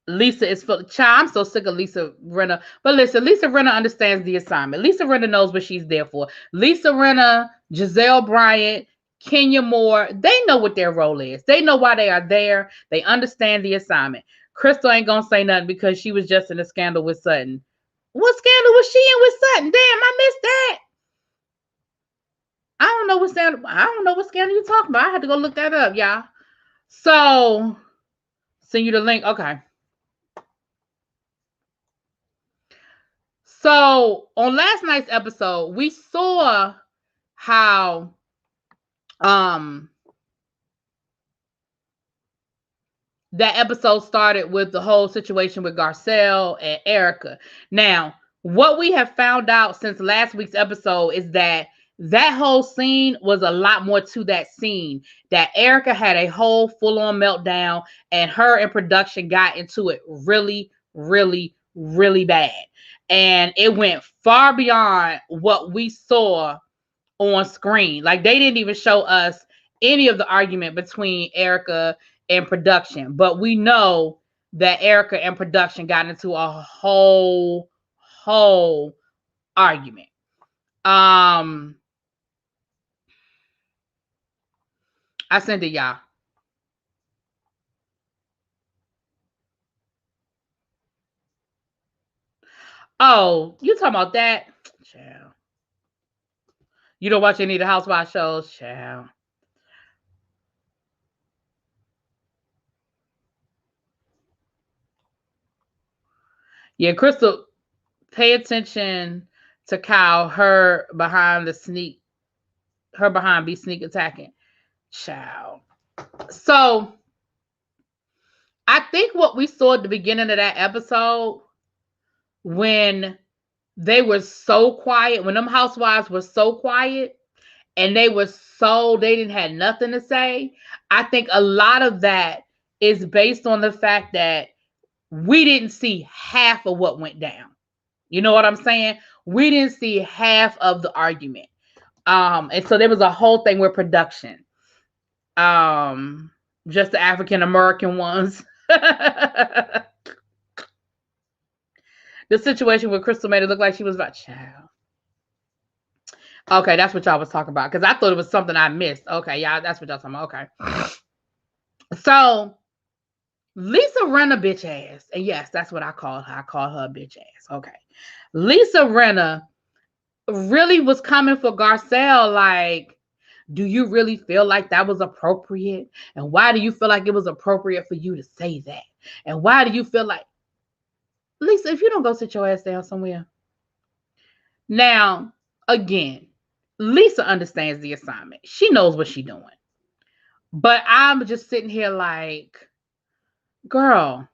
Lisa is full. Child, I'm so sick of Lisa Rinna. But listen, Lisa Rinna understands the assignment. Lisa Rinna knows what she's there for. Lisa Rinna, Giselle Bryant, Kenya Moore, they know what their role is. They know why they are there. They understand the assignment. Crystal ain't gonna say nothing because she was just in a scandal with Sutton. What scandal was she in with Sutton? Damn, I missed that. I don't know what scandal you're talking about. I had to go look that up, y'all. So send you the link. Okay. So on last night's episode, we saw how that episode started with the whole situation with Garcelle and Erica. Now, what we have found out since last week's episode is that whole scene was a lot more to that scene. That Erica had a whole full-on meltdown, and her and production got into it really, really, really bad. And it went far beyond what we saw on screen. Like, they didn't even show us any of the argument between Erica and production, but we know that Erica and production got into a whole argument. I sent it, y'all. Oh, you talking about that? Child. You don't watch any of the Housewives shows? Child. Yeah, Crystal, pay attention to Kyle. Her behind be sneak attacking. Child. So I think what we saw at the beginning of that episode, when they were so quiet, when them housewives were so quiet and they didn't have nothing to say, I think a lot of that is based on the fact that we didn't see half of what went down. You know what I'm saying? We didn't see half of the argument. And so there was a whole thing with production. Just the African American ones. The situation with Crystal made it look like she was about child. Okay, that's what y'all was talking about. Because I thought it was something I missed. Okay, y'all, that's what y'all talking about. Okay. So Lisa Rinna bitch ass. And yes, that's what I call her. I call her a bitch ass. Okay. Lisa Rinna really was coming for Garcelle like, do you really feel like that was appropriate? And why do you feel like it was appropriate for you to say that? And why do you feel like, Lisa, if you don't go sit your ass down somewhere. Now, again, Lisa understands the assignment. She knows what she's doing. But I'm just sitting here like, girl,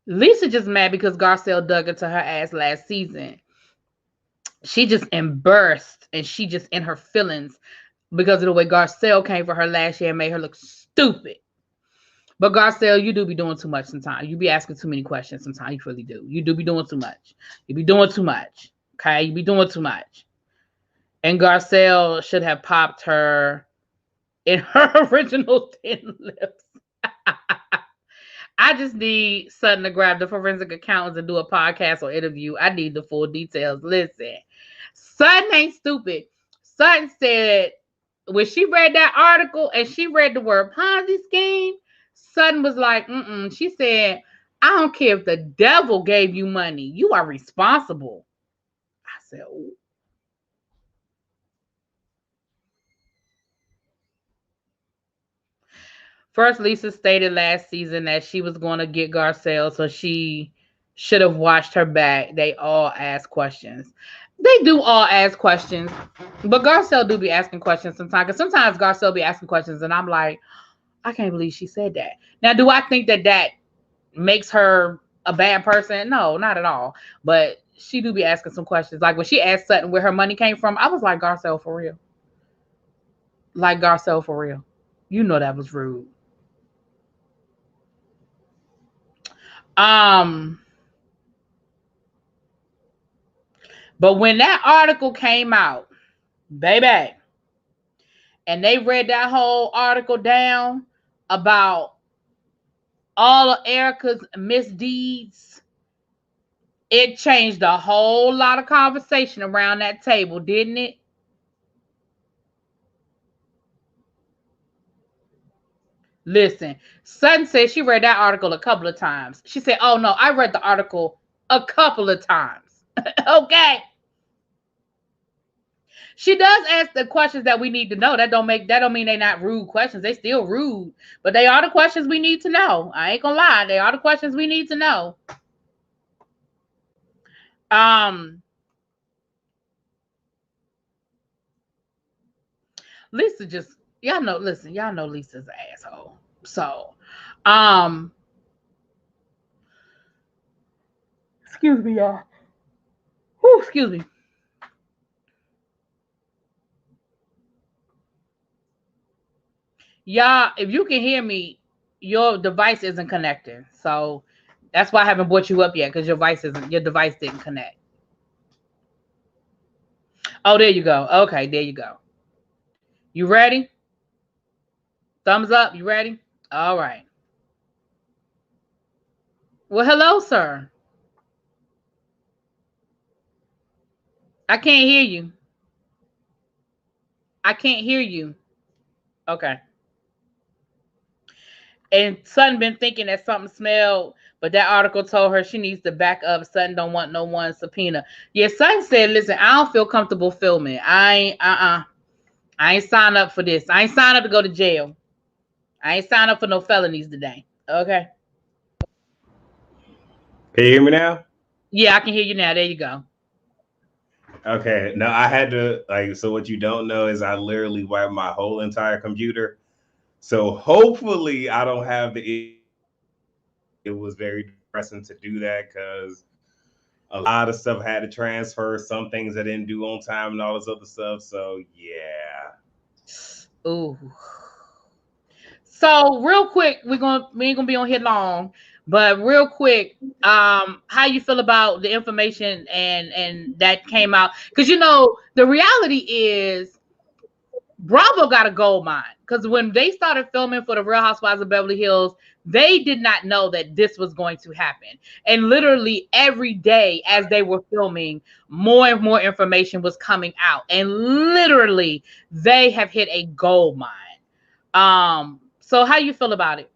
Lisa just mad because Garcelle dug into her ass last season. She just embarrassed and she just in her feelings because of the way Garcelle came for her last year and made her look stupid. But Garcelle, you do be doing too much sometimes. You be asking too many questions sometimes. You really do. You do be doing too much. You be doing too much. Okay? You be doing too much. And Garcelle should have popped her in her original thin lips. I just need Sutton to grab the forensic accountants and do a podcast or interview. I need the full details. Listen, Sutton ain't stupid. Sutton said when she read that article and she read the word Ponzi scheme, Sutton was like, She said, I don't care if the devil gave you money. You are responsible. I said, ooh. First, Lisa stated last season that she was going to get Garcelle, so she should have watched her back. They all ask questions. They do all ask questions, but Garcelle do be asking questions sometimes. Because sometimes Garcelle be asking questions, and I'm like, I can't believe she said that. Now, do I think that makes her a bad person? No, not at all. But she do be asking some questions. Like when she asked Sutton where her money came from, I was like, Garcelle, for real. Like Garcelle, for real. You know that was rude. But when that article came out, baby, and they read that whole article down about all of Erica's misdeeds, it changed a whole lot of conversation around that table, didn't it? Listen, Sutton said she read that article a couple of times. She said, oh no, I read the article a couple of times. Okay. She does ask the questions that we need to know. That don't mean they're not rude questions. They still rude, but they are the questions we need to know. I ain't gonna lie, they are the questions we need to know. Lisa just y'all know. Listen, y'all know Lisa's an asshole. So, excuse me, y'all. Whew, excuse me. Y'all, if you can hear me, your device isn't connecting. So that's why I haven't brought you up yet, because your device didn't connect. Oh, there you go. Okay, there you go. You ready? Thumbs up. You ready? All right. Well, hello, sir. I can't hear you. I can't hear you. Okay. And Sutton been thinking that something smelled, but that article told her she needs to back up. Sutton don't want no one subpoena. Yeah, Sutton said, listen, I don't feel comfortable filming. I ain't signed up for this. I ain't signed up to go to jail. I ain't signed up for no felonies today. Okay. Can you hear me now? Yeah, I can hear you now. There you go. Okay. No, I had to so what you don't know is I literally wiped my whole entire computer. So hopefully I don't have it was very depressing to do that because a lot of stuff had to transfer, some things I didn't do on time and all this other stuff. So yeah. Ooh. So real quick, we ain't gonna be on here long, but real quick, how you feel about the information and that came out? Because the reality is Bravo got a gold mine. Because when they started filming for the Real Housewives of Beverly Hills, they did not know that this was going to happen. And literally every day as they were filming, more and more information was coming out. And literally they have hit a gold mine. So how you feel about it?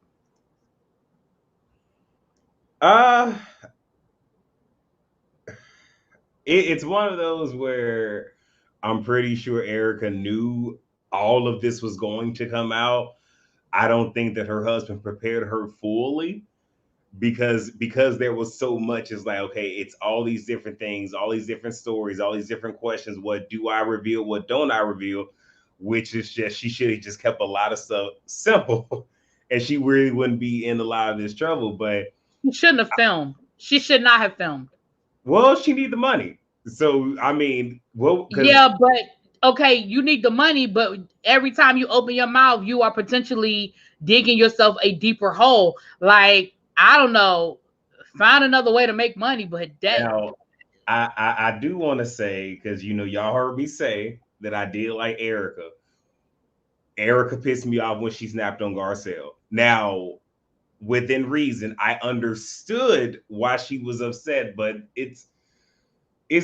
It's one of those where I'm pretty sure Erica knew all of this was going to come out. I don't think that her husband prepared her fully because there was so much. It's like, okay, it's all these different things, all these different stories, all these different questions. What do I reveal? What don't I reveal? Which is just, she should have just kept a lot of stuff simple and she really wouldn't be in a lot of this trouble. But She shouldn't have filmed. She should not have filmed. well, she need the money. So I mean, well, Yeah, but okay, you need the money, but every time you open your mouth, you are potentially digging yourself a deeper hole. Like, I don't know, find another way to make money, but damn. now I do want to say, because y'all heard me say that I did like Erica. Erica pissed me off when she snapped on Garcelle. Now, within reason, I understood why she was upset, but it's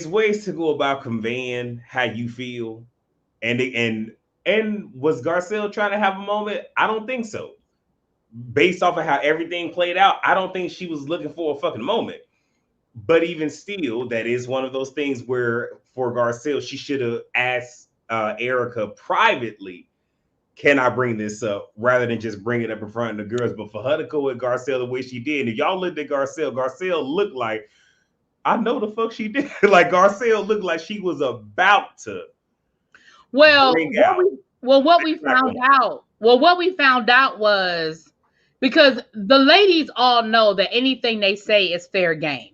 ways to go about conveying how you feel. And was Garcelle trying to have a moment? I don't think so. Based off of how everything played out, I don't think she was looking for a fucking moment. But even still, that is one of those things where for Garcelle, she should have asked Erica privately, can I bring this up, rather than just bring it up in front of the girls. But for her to go with Garcelle the way she did, and y'all looked at Garcelle looked like, I know the fuck she did. Like Garcelle looked like she was about to Well, bring out. what we found out was, because the ladies all know that anything they say is fair game.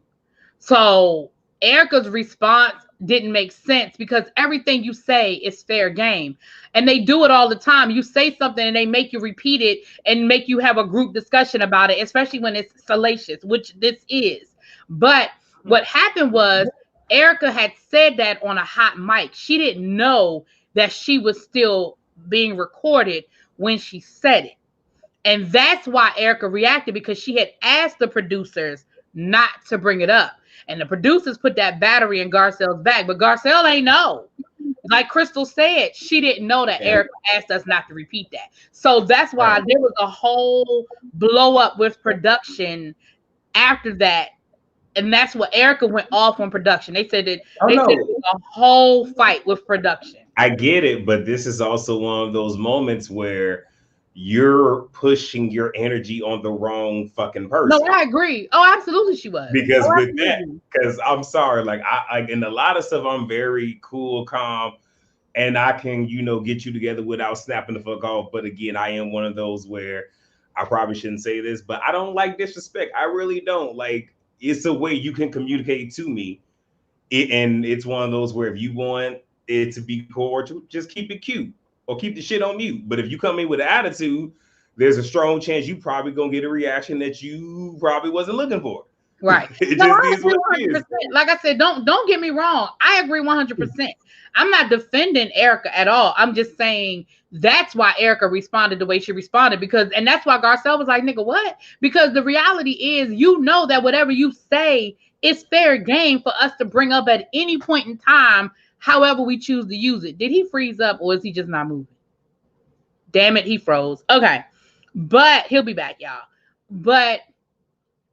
So Erica's response didn't make sense because everything you say is fair game. And they do it all the time. You say something and they make you repeat it and make you have a group discussion about it, especially when it's salacious, which this is. But what happened was Erica had said that on a hot mic. She didn't know that she was still being recorded when she said it. And that's why Erica reacted, because she had asked the producers not to bring it up. And the producers put that battery in Garcelle's back, but Garcelle ain't know. Like Crystal said, she didn't know that Erica asked us not to repeat that. So that's why there was a whole blow up with production after that. And that's what Erica went off on production. They said that said it was a whole fight with production. I get it, but this is also one of those moments where you're pushing your energy on the wrong fucking person. No, I agree. Oh, absolutely, she was. Because with that, because I'm sorry, like I in a lot of stuff, I'm very cool, calm, and I can, get you together without snapping the fuck off. But again, I am one of those where I probably shouldn't say this, but I don't like disrespect. I really don't. Like, it's a way you can communicate to me. And it's one of those where if you want it to be cordial, just keep it cute or keep the shit on mute. But if you come in with an attitude, there's a strong chance you probably gonna get a reaction that you probably wasn't looking for. Right. It No, just is what it is. Like I said, don't get me wrong. I agree 100%. I'm not defending Erica at all. I'm just saying that's why Erica responded the way she responded, and that's why Garcelle was like, nigga, what? Because the reality is, that whatever you say is fair game for us to bring up at any point in time, however we choose to use it. Did he freeze up, or is he just not moving? Damn it, he froze. Okay. But he'll be back, y'all. But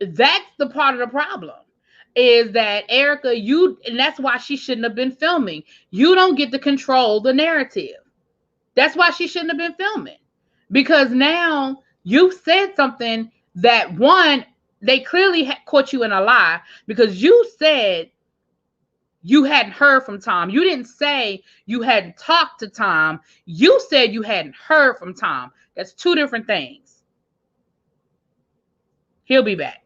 that's the part of the problem, is that Erica, and that's why she shouldn't have been filming. You don't get to control the narrative. That's why she shouldn't have been filming, because now you've said something that, one, they clearly caught you in a lie, because you said you hadn't heard from Tom. You didn't say you hadn't talked to Tom. You said you hadn't heard from Tom. That's two different things. He'll be back.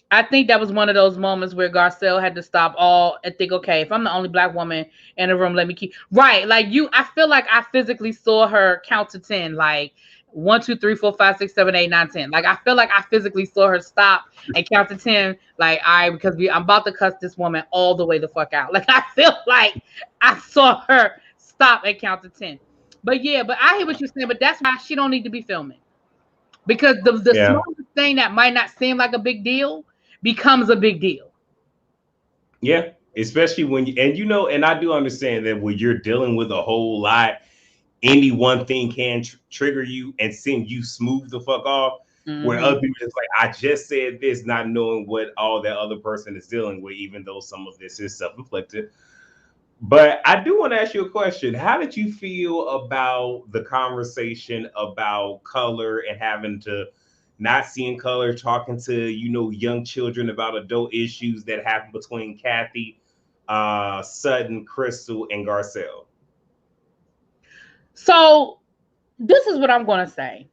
I think that was one of those moments where Garcelle had to stop all and think, okay, if I'm the only black woman in the room, let me keep right. Like I feel like I physically saw her count to 10, like 1, 2, 3, 4, 5, 6, 7, 8, 9, 10. Like I feel like I physically saw her stop and count to 10. Like, all right, because I'm about to cuss this woman all the way the fuck out. Like I feel like I saw her stop and count to 10. But yeah, but I hear what you're saying. But that's why she don't need to be filming, because the smallest thing that might not seem like a big deal becomes a big deal. Yeah, especially when and I do understand that when you're dealing with a whole lot, any one thing can trigger you and send you smooth the fuck off. Where other people just like, I just said this, not knowing what all that other person is dealing with, even though some of this is self-inflicted. But I do want to ask you a question. How did you feel about the conversation about color and having to not seeing color, talking to, young children about adult issues that happen between Kathy, Sutton, Crystal, and Garcelle? So this is what I'm going to say.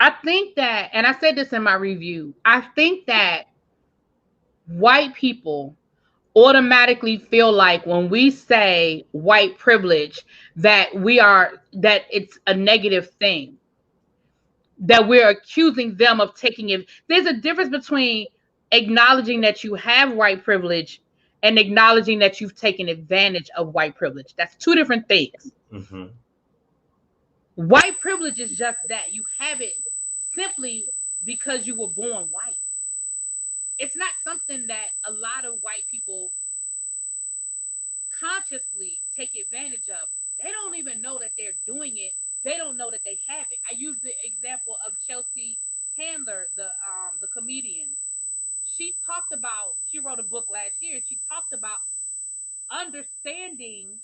I think that, and I said this in my review, I think that white people automatically feel like when we say white privilege that it's a negative thing, that we're accusing them of taking it. There's a difference between acknowledging that you have white privilege and acknowledging that you've taken advantage of white privilege. That's two different things. Mm-hmm. White privilege is just that. You have it simply because you were born white. It's not something that a lot of white people consciously take advantage of. They don't even know that they're doing it. They don't know that they have it. I use the example of Chelsea Handler, the comedian. She wrote a book last year. She talked about understanding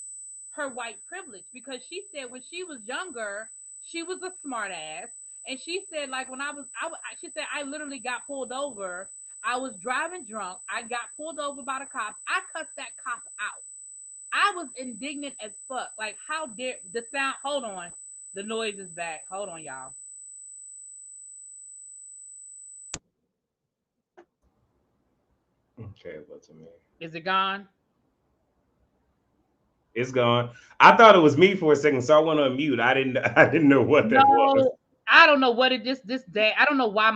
her white privilege, because she said when she was younger, she was a smart ass. And she said, like, when she said, I literally got pulled over. I was driving drunk. I got pulled over by the cops. I cussed that cop out. I was indignant as fuck. Like, how dare the sound? Hold on. The noise is back. Hold on, y'all. Okay, what's a man? Is it gone? It's gone. I thought it was me for a second, so I went on mute. I didn't know what that was. No, I don't know what it is this day. I don't know why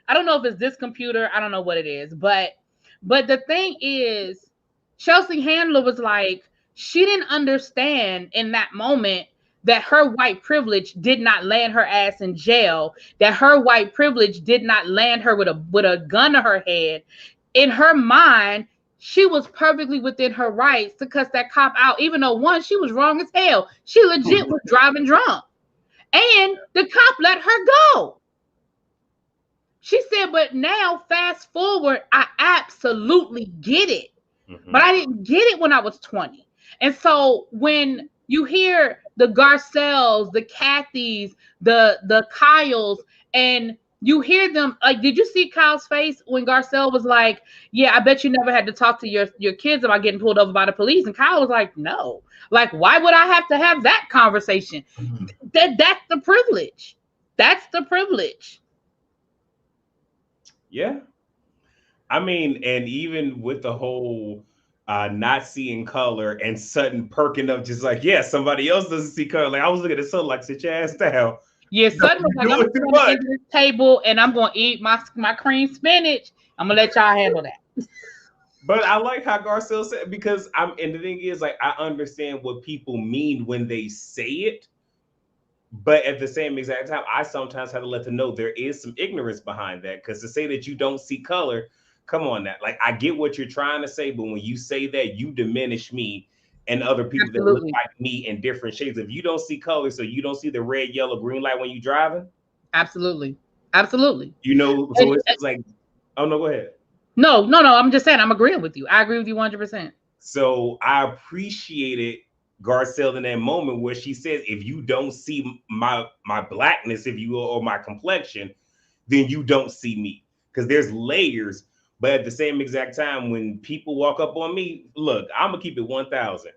I don't know if it's this computer. I don't know what it is. But the thing is, Chelsea Handler was like, she didn't understand in that moment that her white privilege did not land her ass in jail, that her white privilege did not land her with a gun to her head. In her mind, she was perfectly within her rights to cuss that cop out, even though, one, she was wrong as hell. She legit was driving drunk. And the cop let her go. She said, but now, fast forward, I absolutely get it. Mm-hmm. But I didn't get it when I was 20. And so when you hear the Garcelles, the Kathys, the Kyles, and you hear them, like, did you see Kyle's face when Garcelle was like, yeah, I bet you never had to talk to your kids about getting pulled over by the police? And Kyle was like, no. Like, why would I have to have that conversation? Mm-hmm. That's the privilege. That's the privilege. Yeah. I mean, and even with the whole not seeing color and Sutton perking up, just like, yeah, somebody else doesn't see color. Like, I was looking at Sutton like, sit your ass down. Yeah, Sutton was like, I'm going to this table and I'm going to eat my cream spinach. I'm going to let y'all handle that. But I like how Garcelle said, because and the thing is, like, I understand what people mean when they say it. But at the same exact time, I sometimes have to let them know there is some ignorance behind that. Because to say that you don't see color, come on now. Like, I get what you're trying to say, but when you say that, you diminish me and other people that look like me in different shades. If you don't see color, so you don't see the red, yellow, green light when you're driving? Absolutely. Absolutely. You know, so it's like, oh, no, go ahead. No. I'm just saying, I'm agreeing with you. I agree with you 100%. So I appreciated Garcelle in that moment where she says, if you don't see my blackness, if you will, or my complexion, then you don't see me. Because there's layers. But at the same exact time, when people walk up on me, look, I'm going to keep it 1,000.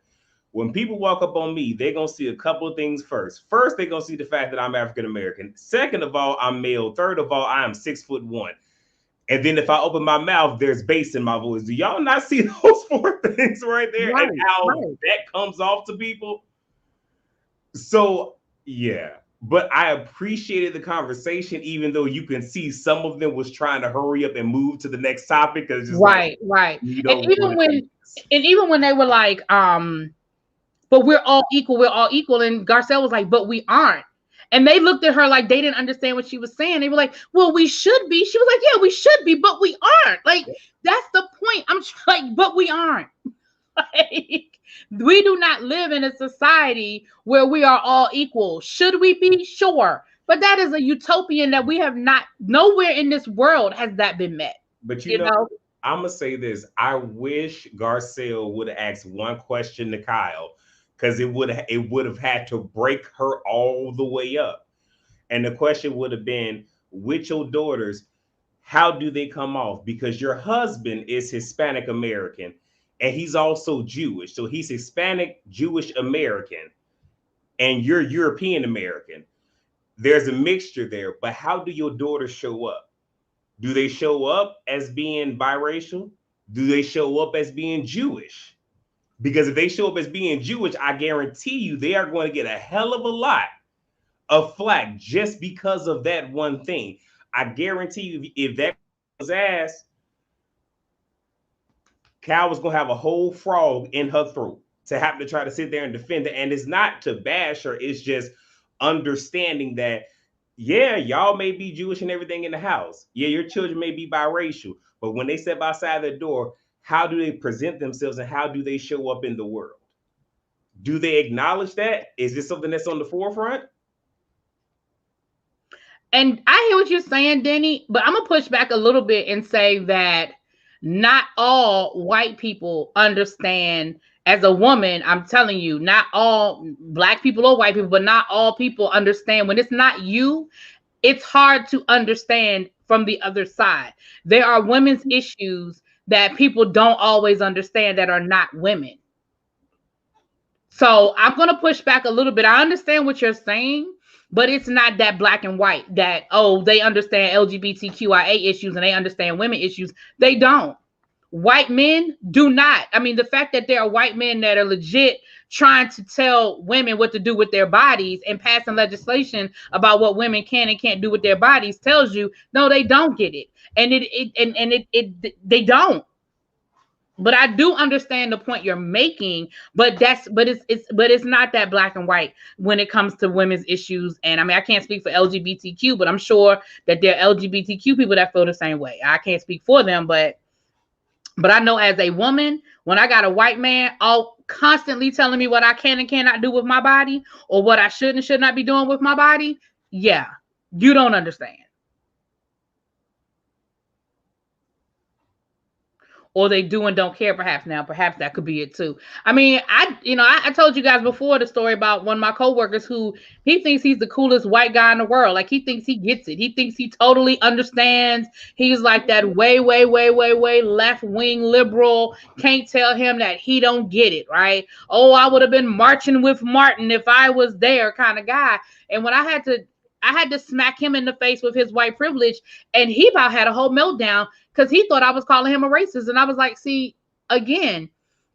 When people walk up on me, they're going to see a couple of things first. First, they're going to see the fact that I'm African-American. Second of all, I'm male. Third of all, I am 6'1". And then if I open my mouth, there's bass in my voice. Do y'all not see those 4 things right there? Right, and how that comes off to people? So, yeah. But I appreciated the conversation, even though you can see some of them was trying to hurry up and move to the next topic. Right. And even when they were like, but we're all equal. And Garcelle was like, but we aren't. And they looked at her like they didn't understand what she was saying. They were like, well, we should be. She was like, yeah, we should be, but we aren't. Like, that's the point. I'm like, but we aren't. Like, we do not live in a society where we are all equal. Should we be? Sure. But that is a utopian that we have not, nowhere in this world has that been met. But you know, I'm going to say this. I wish Garcelle would have asked one question to Kyle, because it would have had to break her all the way up. And the question would have been, with your daughters, how do they come off? Because your husband is Hispanic American and he's also Jewish. So he's Hispanic, Jewish American, and you're European American. There's a mixture there, but how do your daughters show up? Do they show up as being biracial? Do they show up as being Jewish? Because if they show up as being Jewish, I guarantee you they are going to get a hell of a lot of flack just because of that one thing. I guarantee you, if that was ass, Cal was going to have a whole frog in her throat to have to try to sit there and defend it. And it's not to bash her, it's just understanding that, yeah, y'all may be Jewish and everything in the house. Yeah, your children may be biracial. But when they step outside the door, how do they present themselves and how do they show up in the world? Do they acknowledge that? Is this something that's on the forefront? And I hear what you're saying, Denny, but I'm going to push back a little bit and say that not all white people understand. As a woman, I'm telling you, not all Black people or white people, but not all people understand. When it's not you, it's hard to understand from the other side. There are women's issues that people don't always understand that are not women. So I'm going to push back a little bit. I understand what you're saying, but it's not that black and white that, oh, they understand LGBTQIA issues and they understand women issues. They don't. White men do not. I mean, the fact that there are white men that are legit trying to tell women what to do with their bodies and passing legislation about what women can and can't do with their bodies tells you, no, they don't get it. And they don't. But I do understand the point you're making, but it's not that black and white when it comes to women's issues. And I mean, I can't speak for LGBTQ, but I'm sure that there are LGBTQ people that feel the same way. I can't speak for them, but I know as a woman, when I got a white man all constantly telling me what I can and cannot do with my body or what I should and should not be doing with my body, yeah, you don't understand. Or they do and don't care, perhaps now. Perhaps that could be it too. I mean, I told you guys before the story about one of my coworkers who he thinks he's the coolest white guy in the world. Like, he thinks he gets it. He thinks he totally understands. He's like that way left-wing liberal. Can't tell him that he don't get it, right? Oh, I would have been marching with Martin if I was there kind of guy. And when I had to smack him in the face with his white privilege, and he about had a whole meltdown because he thought I was calling him a racist. And I was like, see, again,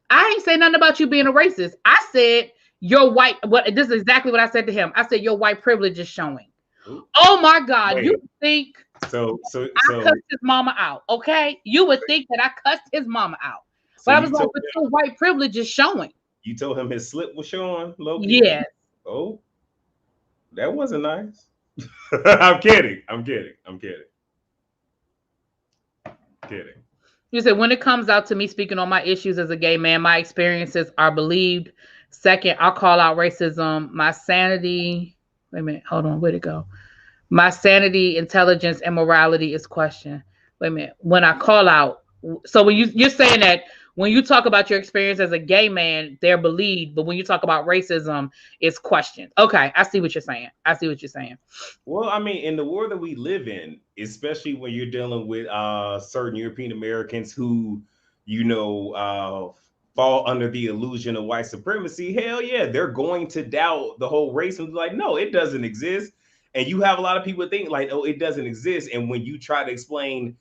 I ain't say nothing about you being a racist. I said your white, this is exactly what I said to him. I said your white privilege is showing. Ooh. Oh my God, wait. You think I cussed his mama out, okay? You would think that I cussed his mama out. But I was like, but your white privilege is showing. You told him his slip was showing, Loki? Yes. Oh, that wasn't nice. I'm kidding. You said, when it comes out to me speaking on my issues as a gay man, my experiences are believed. Second, I'll call out racism. My sanity, wait a minute, hold on, where'd it go? My sanity, intelligence, and morality is questioned. Wait a minute, when I call out, so when you're saying that when you talk about your experience as a gay man, they're believed, but when you talk about racism, it's questioned. Okay, I see what you're saying. Well, I mean, in the world that we live in, especially when you're dealing with certain European Americans who, fall under the illusion of white supremacy, hell yeah, they're going to doubt the whole race and be like, no, it doesn't exist. And you have a lot of people think like, oh, it doesn't exist. And when you try to explain,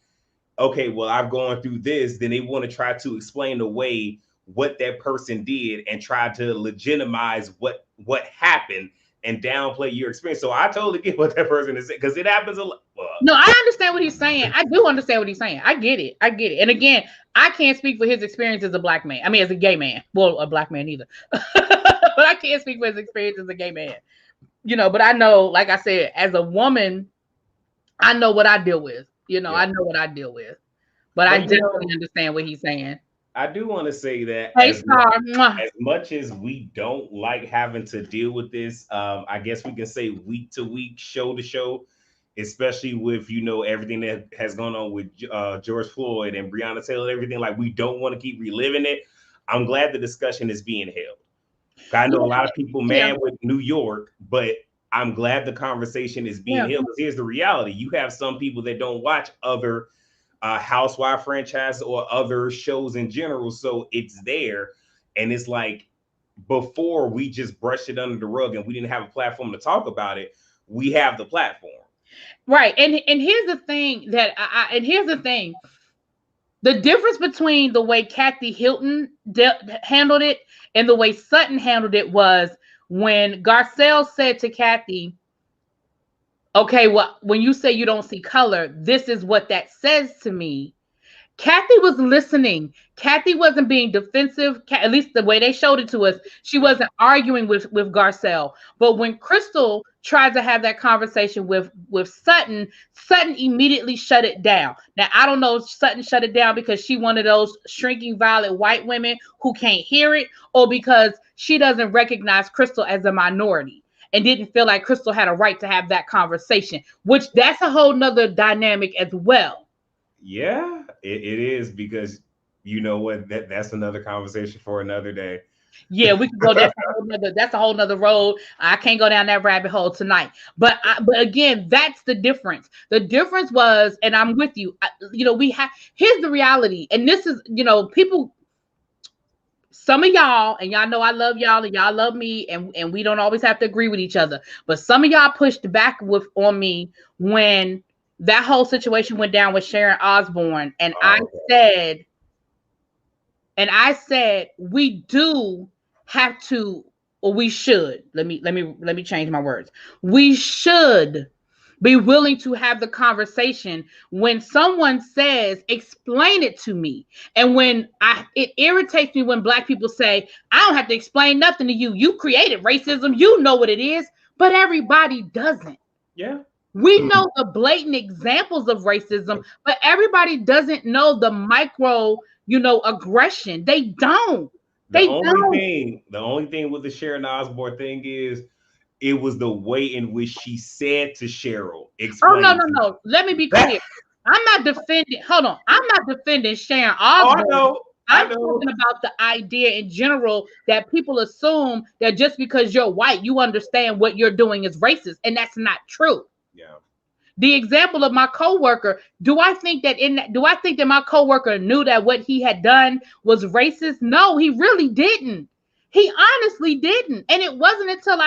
okay, well, I've gone through this, then they want to try to explain away what that person did and try to legitimize what happened and downplay your experience. So I totally get what that person is saying, because it happens a lot. No, I understand what he's saying. I do understand what he's saying. I get it. And again, I can't speak for his experience as a black man. I mean, as a gay man. Well, a black man either. But I can't speak for his experience as a gay man. But I know, like I said, as a woman, I know what I deal with. I know what I deal with. But I definitely understand what he's saying. I do want to say that as much as we don't like having to deal with this, I guess we can say week to week, show to show, especially with, everything that has gone on with George Floyd and Breonna Taylor, everything, like, we don't want to keep reliving it. I'm glad the discussion is being held. I know a lot of people mad with New York, but I'm glad the conversation is being held. Because here's the reality. You have some people that don't watch other housewife franchise or other shows in general. So it's there. And it's like, before we just brushed it under the rug and we didn't have a platform to talk about it, we have the platform. Right. And here's the thing The difference between the way Kathy Hilton handled it and the way Sutton handled it was when Garcelle said to Kathy, okay, well, when you say you don't see color, this is what that says to me. Kathy was listening. Kathy wasn't being defensive, at least the way they showed it to us. She wasn't arguing with Garcelle. But when Crystal tried to have that conversation with Sutton, Sutton immediately shut it down. Now, I don't know if Sutton shut it down because she one of those shrinking violet white women who can't hear it, or because she doesn't recognize Crystal as a minority and didn't feel like Crystal had a right to have that conversation, which that's a whole nother dynamic as well. Yeah, it is, because you know what, that's another conversation for another day. Yeah, we can go. That's a whole nother road. I can't go down that rabbit hole tonight. But again, that's the difference. The difference was, and I'm with you. We have. Here's the reality, and this is, people. Some of y'all, and y'all know I love y'all, and y'all love me, and we don't always have to agree with each other. But some of y'all pushed back on me when that whole situation went down with Sharon Osbourne, and I said we do have to, or we should. Let me change my words. We should be willing to have the conversation when someone says, explain it to me. And when it irritates me when Black people say, I don't have to explain nothing to you. You created racism. You know what it is, but everybody doesn't. Yeah. We know the blatant examples of racism, but everybody doesn't know the micro, aggression. They don't. The only thing with the Sharon Osbourne thing is it was the way in which she said to Cheryl. No. Let me be clear. I'm not defending. Hold on. I'm not defending Sharon Osbourne. Oh, I'm talking about the idea in general that people assume that just because you're white, you understand what you're doing is racist, and that's not true. Yeah. The example of my coworker, do I think that my coworker knew that what he had done was racist? No, he really didn't. He honestly didn't. And it wasn't until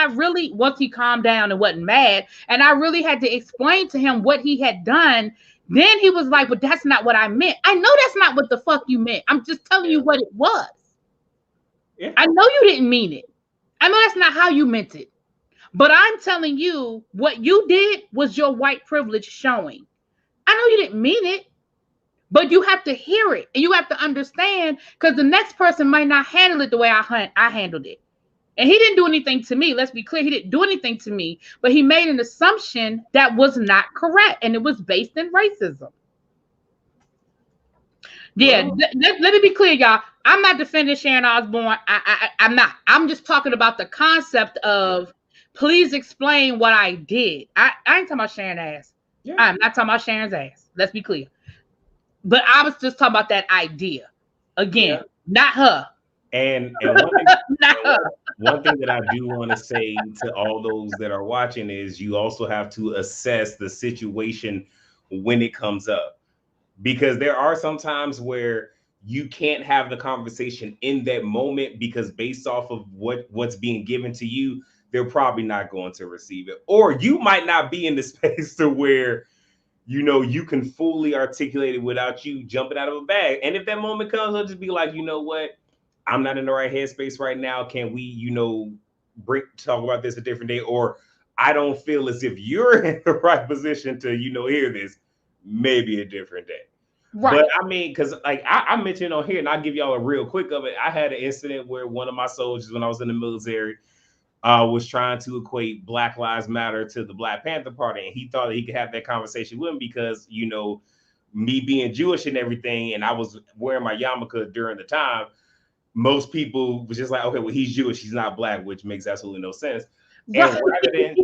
once he calmed down and wasn't mad, and I really had to explain to him what he had done, then he was like, but that's not what I meant. I know that's not what the fuck you meant. I'm just telling you what it was. Yeah. I know you didn't mean it. I know that's not how you meant it. But I'm telling you, what you did was your white privilege showing. I know you didn't mean it, but you have to hear it and you have to understand, because the next person might not handle it the way I handled it. And he didn't do anything to me. Let's be clear. He didn't do anything to me, but he made an assumption that was not correct, and it was based in racism. Yeah, let me be clear, y'all. I'm not defending Sharon Osbourne. I'm not. I'm just talking about the concept of, please explain what I did. I ain't talking about Sharon's ass. Yeah. I'm not talking about Sharon's ass. Let's be clear. But I was just talking about that idea. Again, not her. And one thing that I do want to say to all those that are watching is you also have to assess the situation when it comes up. Because there are some times where you can't have the conversation in that moment, because based off of what's being given to you, they're probably not going to receive it. Or you might not be in the space to where, you can fully articulate it without you jumping out of a bag. And if that moment comes, I'll just be like, you know what? I'm not in the right headspace right now. Can we, talk about this a different day? Or I don't feel as if you're in the right position to, hear this, maybe a different day. Right. But I mean, because I mentioned on here, and I'll give y'all a real quick of it. I had an incident where one of my soldiers, when I was in the military, was trying to equate Black Lives Matter to the Black Panther Party. And he thought that he could have that conversation with him because, me being Jewish and everything, and I was wearing my yarmulke during the time, most people was just like, okay, well, he's Jewish, he's not Black, which makes absolutely no sense. And rather than,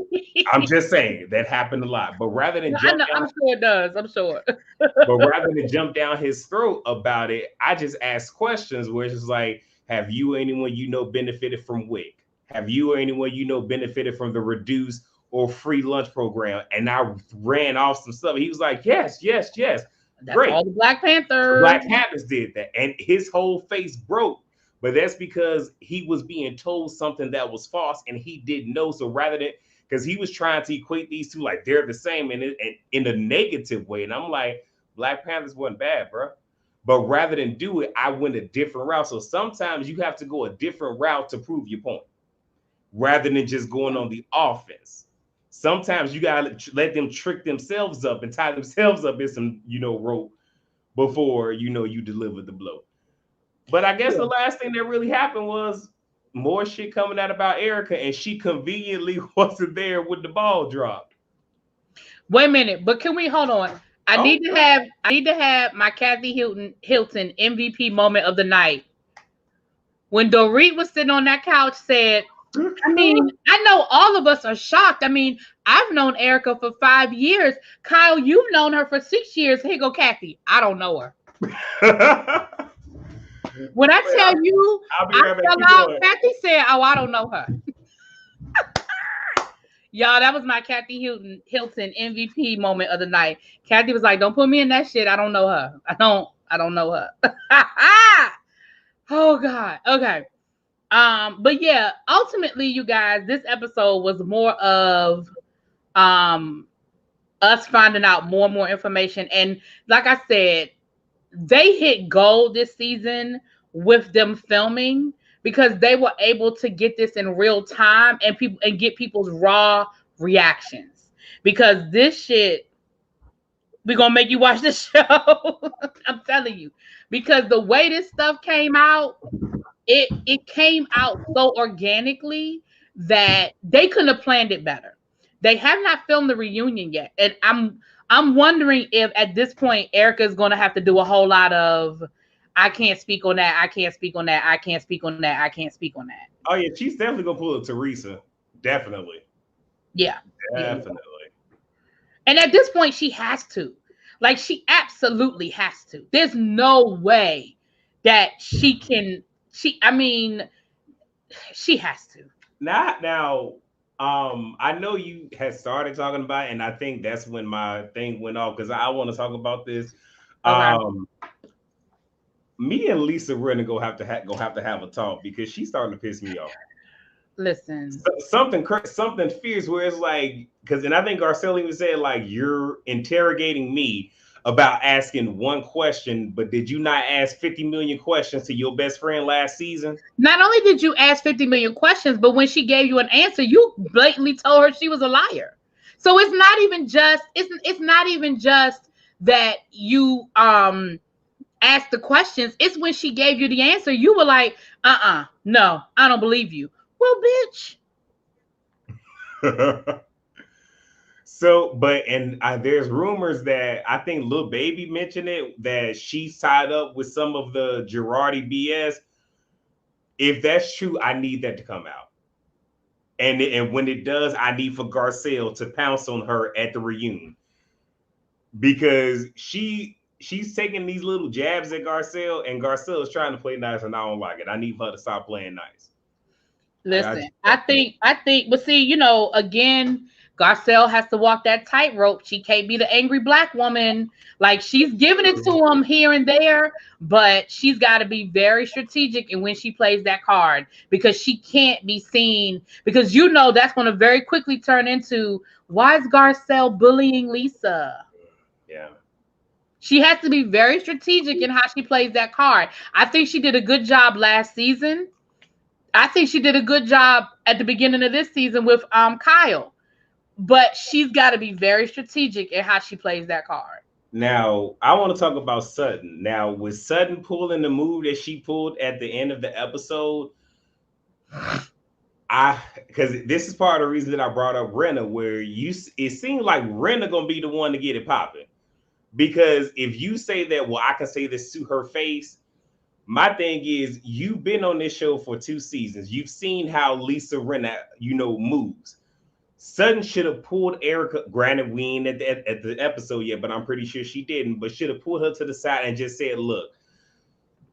I'm just saying that happened a lot, but rather than I'm sure it does. I'm sure. But rather than jump down his throat about it, I just ask questions where it's just like, have you or anyone benefited from WIC? Have you or anyone benefited from the reduced or free lunch program? And I ran off some stuff. He was like, yes. That's great. All the Black Panthers. Black Panthers did that. And his whole face broke. But that's because he was being told something that was false and he didn't know. So rather than, because he was trying to equate these two like they're the same and in a negative way. And I'm like, Black Panthers wasn't bad, bro. But rather than do it, I went a different route. So sometimes you have to go a different route to prove your point, rather than just going on the offense. Sometimes you gotta let them trick themselves up and tie themselves up in some, rope before you deliver the blow. But I guess the last thing that really happened was more shit coming out about Erica, and she conveniently wasn't there when the ball dropped. Wait a minute, but can we hold on? I need to have my Kathy Hilton MVP moment of the night. When Dorit was sitting on that couch, said, I mean, I know all of us are shocked. I mean, I've known Erica for 5 years. Kyle, you've known her for 6 years. Here go Kathy. I don't know her. When I tell you, I fell out. Kathy said, "Oh, I don't know her." Y'all, that was my Kathy Hilton MVP moment of the night. Kathy was like, "Don't put me in that shit. I don't know her. I don't know her." Oh God. Okay. But yeah, ultimately, you guys, this episode was more of us finding out more and more information. And like I said, they hit gold this season with them filming, because they were able to get this in real time and get people's raw reactions. Because this shit, we're gonna make you watch the show. I'm telling you. Because the way this stuff came out, it came out so organically that they couldn't have planned it better. They have not filmed the reunion yet. And I'm wondering if at this point Erica is gonna have to do a whole lot of, I can't speak on that. I can't speak on that. I can't speak on that. I can't speak on that. Oh yeah, she's definitely gonna pull a Teresa. Definitely. Yeah. Definitely. And at this point, she has to. Like, she absolutely has to. There's no way that she can. She has to. Now, I know you had started talking about it, and I think that's when my thing went off, because I want to talk about this. Okay. Me and Lisa Rinna gonna have to have a talk, because she's starting to piss me off. Listen, something fierce where it's like, and I think Garcelle even said, like, you're interrogating me about asking one question, but did you not ask 50 million questions to your best friend last season? Not only did you ask 50 million questions, but when she gave you an answer, you blatantly told her she was a liar. So it's not even just that you asked the questions. It's when she gave you the answer, you were like, no, I don't believe you. Well, bitch. So, there's rumors that I think Lil Baby mentioned it, that she's tied up with some of the Girardi BS. If that's true, I need that to come out. And when it does, I need for Garcelle to pounce on her at the reunion, because she's taking these little jabs at Garcelle, and Garcelle is trying to play nice, and I don't like it. I need her to stop playing nice. Listen, I think, but see, again, Garcelle has to walk that tightrope. She can't be the angry black woman. Like, she's giving it to him here and there, but she's got to be very strategic in when she plays that card, because she can't be seen, because that's going to very quickly turn into, why is Garcelle bullying Lisa? Yeah. She has to be very strategic in how she plays that card. I think she did a good job last season. I think she did a good job at the beginning of this season with Kyle. But she's got to be very strategic in how she plays that card. Now, I want to talk about Sutton. Now, with Sutton pulling the move that she pulled at the end of the episode, because this is part of the reason that I brought up Rinna, where it seemed like Rinna gonna be the one to get it popping. Because if you say that, well, I can say this to her face. My thing is, you've been on this show for 2 seasons. You've seen how Lisa Rinna, moves. Sutton should have pulled Erica. Granted, we ain't at the episode yet, but I'm pretty sure she didn't. But should have pulled her to the side and just said, look,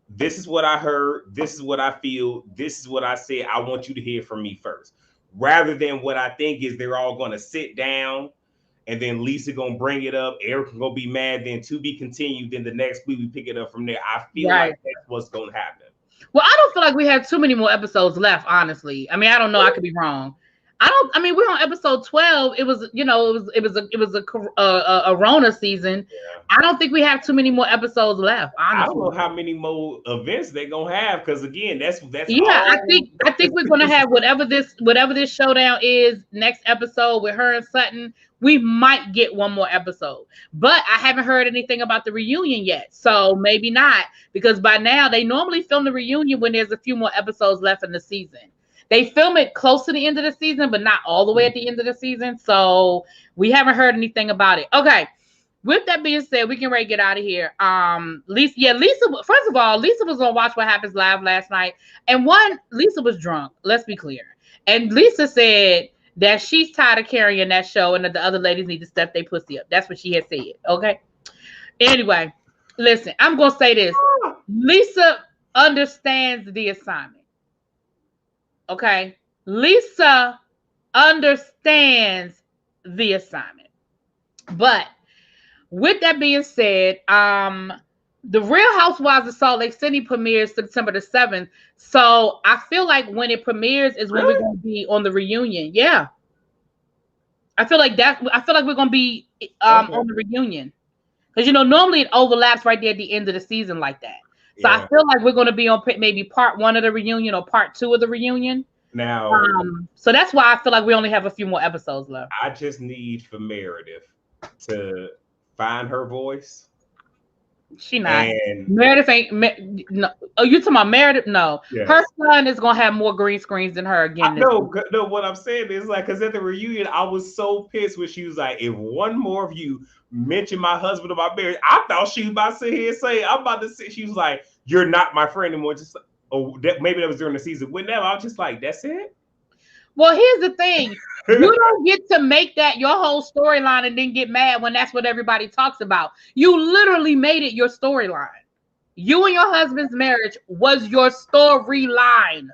this is what I heard. This is what I feel. This is what I said. I want you to hear from me first. Rather than what I think is they're all going to sit down, and then Lisa going to bring it up. Erica going to be mad. Then to be continued. Then the next week we pick it up from there. I feel like that's what's going to happen. Well, I don't feel like we have too many more episodes left, honestly. I mean, I don't know. I could be wrong. I mean, we're on episode 12. It was, it was a Rona season. Yeah. I don't think we have too many more episodes left. Honestly, I don't know how many more events they're gonna have, because again, that's yeah. all. I think we're gonna have whatever this showdown is next episode with her and Sutton. We might get one more episode, but I haven't heard anything about the reunion yet, so maybe not, because by now they normally film the reunion when there's a few more episodes left in the season. They film it close to the end of the season, but not all the way at the end of the season. So we haven't heard anything about it. Okay. With that being said, we can ready to get out of here. Lisa. First of all, Lisa was on Watch What Happens Live last night, and Lisa was drunk. Let's be clear. And Lisa said that she's tired of carrying that show, and that the other ladies need to step their pussy up. That's what she had said. Okay. Anyway, listen, I'm gonna say this. Lisa understands the assignment. Okay, Lisa understands the assignment. But with that being said, the Real Housewives of Salt Lake City premieres September the 7th. So I feel like when it premieres is when we're going to be on the reunion. Yeah. I feel like we're going to be on the reunion. Because, normally it overlaps right there at the end of the season like that. So yeah. I feel like we're going to be on maybe part 1 of the reunion or part 2 of the reunion. Now, so that's why I feel like we only have a few more episodes left. I just need for Meredith to find her voice. She not. And Meredith ain't. No. Oh, you talking about Meredith? No. Yes. Her son is gonna have more green screens than her again. No. What I'm saying is, like, because at the reunion, I was so pissed when she was like, "If one more of you mention my husband or my marriage," I thought she was about to sit here and say, "I'm about to sit." She was like, "You're not my friend anymore." Just maybe that was during the season. Whenever I was just like, "That's it." Well, here's the thing. You don't get to make that your whole storyline and then get mad when that's what everybody talks about. You literally made it your storyline. You and your husband's marriage was your storyline.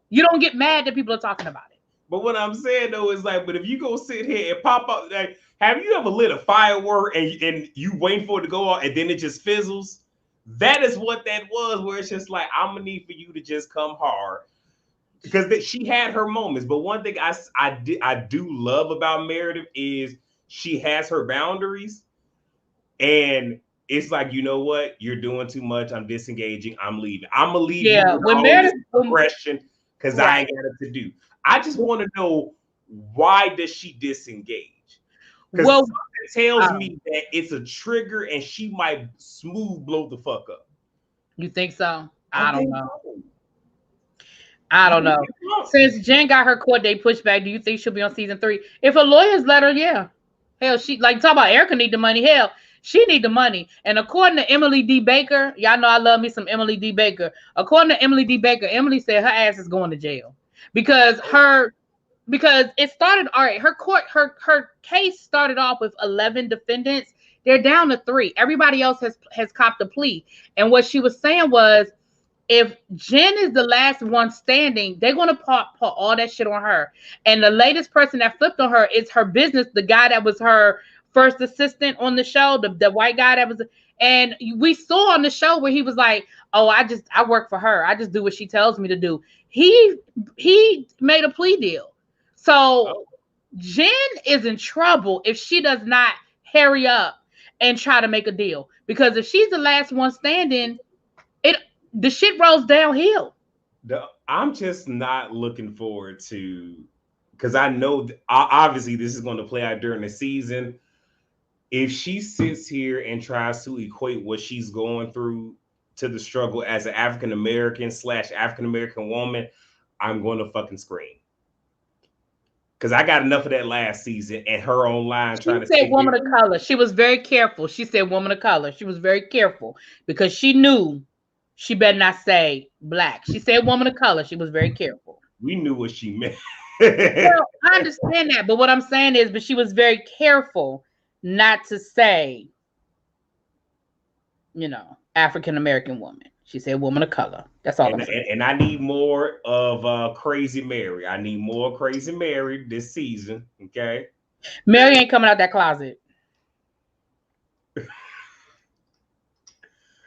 You don't get mad that people are talking about it. But what I'm saying, though, is like, but if you go sit here and pop up, like, have you ever lit a firework and you wait for it to go off and then it just fizzles? That is what that was, where it's just like, I'm going to need for you to just come hard. Because she had her moments, but one thing I do love about Meredith is she has her boundaries, and it's like, you know what, you're doing too much. I'm disengaging. I'm leaving. I'm gonna leave. Yeah, when Meredith aggression, because I ain't got it to do. I just want to know, why does she disengage? Because something tells me that it's a trigger, and she might smooth blow the fuck up. You think so? I don't know. I don't know. Since Jen got her court date pushed back, do you think she'll be on season 3? If her lawyers let her, yeah. Hell, she talk about Erica need the money. Hell, she need the money. And according to Emily D. Baker, y'all know I love me some Emily D. Baker. According to Emily D. Baker, Emily said her ass is going to jail because it started. All right, her case started off with 11 defendants. They're down to 3. Everybody else has copped a plea. And what she was saying was, if Jen is the last one standing, they're going to put all that shit on her. And the latest person that flipped on her is her business, the guy that was her first assistant on the show, the white guy that was. And we saw on the show where he was like, "Oh, I work for her. I just do what she tells me to do." He made a plea deal. So Jen is in trouble if she does not hurry up and try to make a deal. Because if she's the last one standing, the shit rolls downhill. I'm just not looking forward to, because I know obviously this is going to play out during the season. If she sits here and tries to equate what she's going through to the struggle as an African-American / African-American woman, I'm going to fucking scream. Because I got enough of that last season and her online trying to say woman of color. She was very careful. She said woman of color. She was very careful because she knew she better not say black. She said woman of color. She was very careful. We knew what she meant. Well, I understand that. But what I'm saying is, but she was very careful not to say, African-American woman. She said woman of color. That's all. And I need more of Crazy Mary. I need more Crazy Mary this season. Okay. Mary ain't coming out that closet.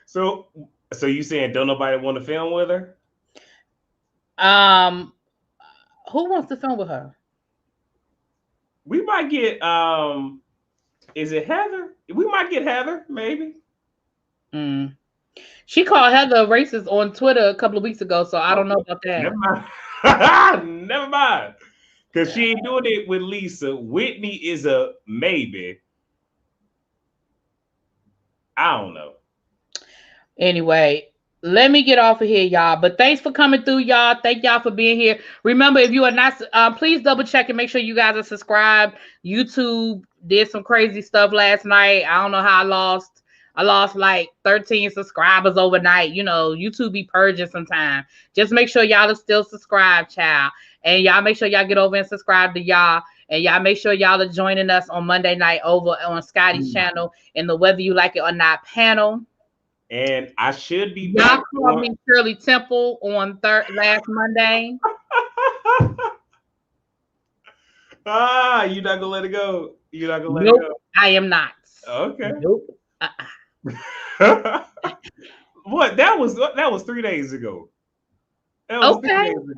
So you saying don't nobody want to film with her? Who wants to film with her? We might get is it Heather? We might get Heather, maybe. Mm. She called Heather a racist on Twitter a couple of weeks ago, so I don't know about that. Never mind. Never mind. Because she ain't doing it with Lisa. Whitney is a maybe. I don't know. Anyway, let me get off of here, y'all. But thanks for coming through, y'all. Thank y'all for being here. Remember, if you are not, please double check and make sure you guys are subscribed. YouTube did some crazy stuff last night. I don't know how I lost. I lost like 13 subscribers overnight. You know, YouTube be purging sometime. Just make sure y'all are still subscribed, child. And y'all make sure y'all get over and subscribe to y'all. And y'all make sure y'all are joining us on Monday night over on Scotty's channel in the Whether You Like It or Not panel. And I should be back. Y'all called me Shirley Temple on last Monday. You're not gonna let it go. You're not gonna let it go. I am not. Okay. Nope. What? That was 3 days ago. That was 3 days ago.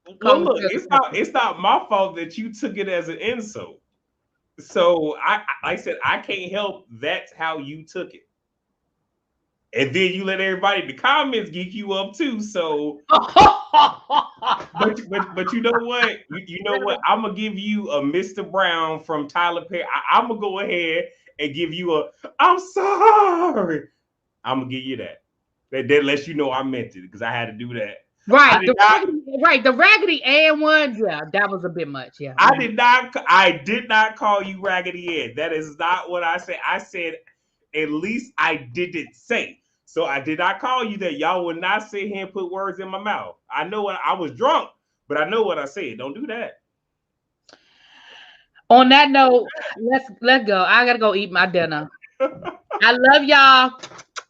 And well, look, it's not my fault that you took it as an insult. So I said I can't help. That's how you took it, and then you let everybody in the comments geek you up too. So, but you know what? You know what? I'm gonna give you a Mr. Brown from Tyler Perry. I'm gonna go ahead and give you a I'm sorry. I'm gonna give you that. That lets you know I meant it because I had to do that. Right, the Raggedy Ann one, yeah, that was a bit much. Yeah, I did not call you Raggedy Ann. That is not what I said. I said at least I didn't say. So I did not call you that. Y'all would not sit here and put words in my mouth. I know what I was drunk, but I know what I said. Don't do that. On that note, let's go. I gotta go eat my dinner. I love y'all.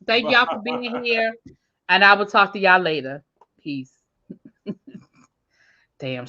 Thank y'all for being here, and I will talk to y'all later. Peace. Damn.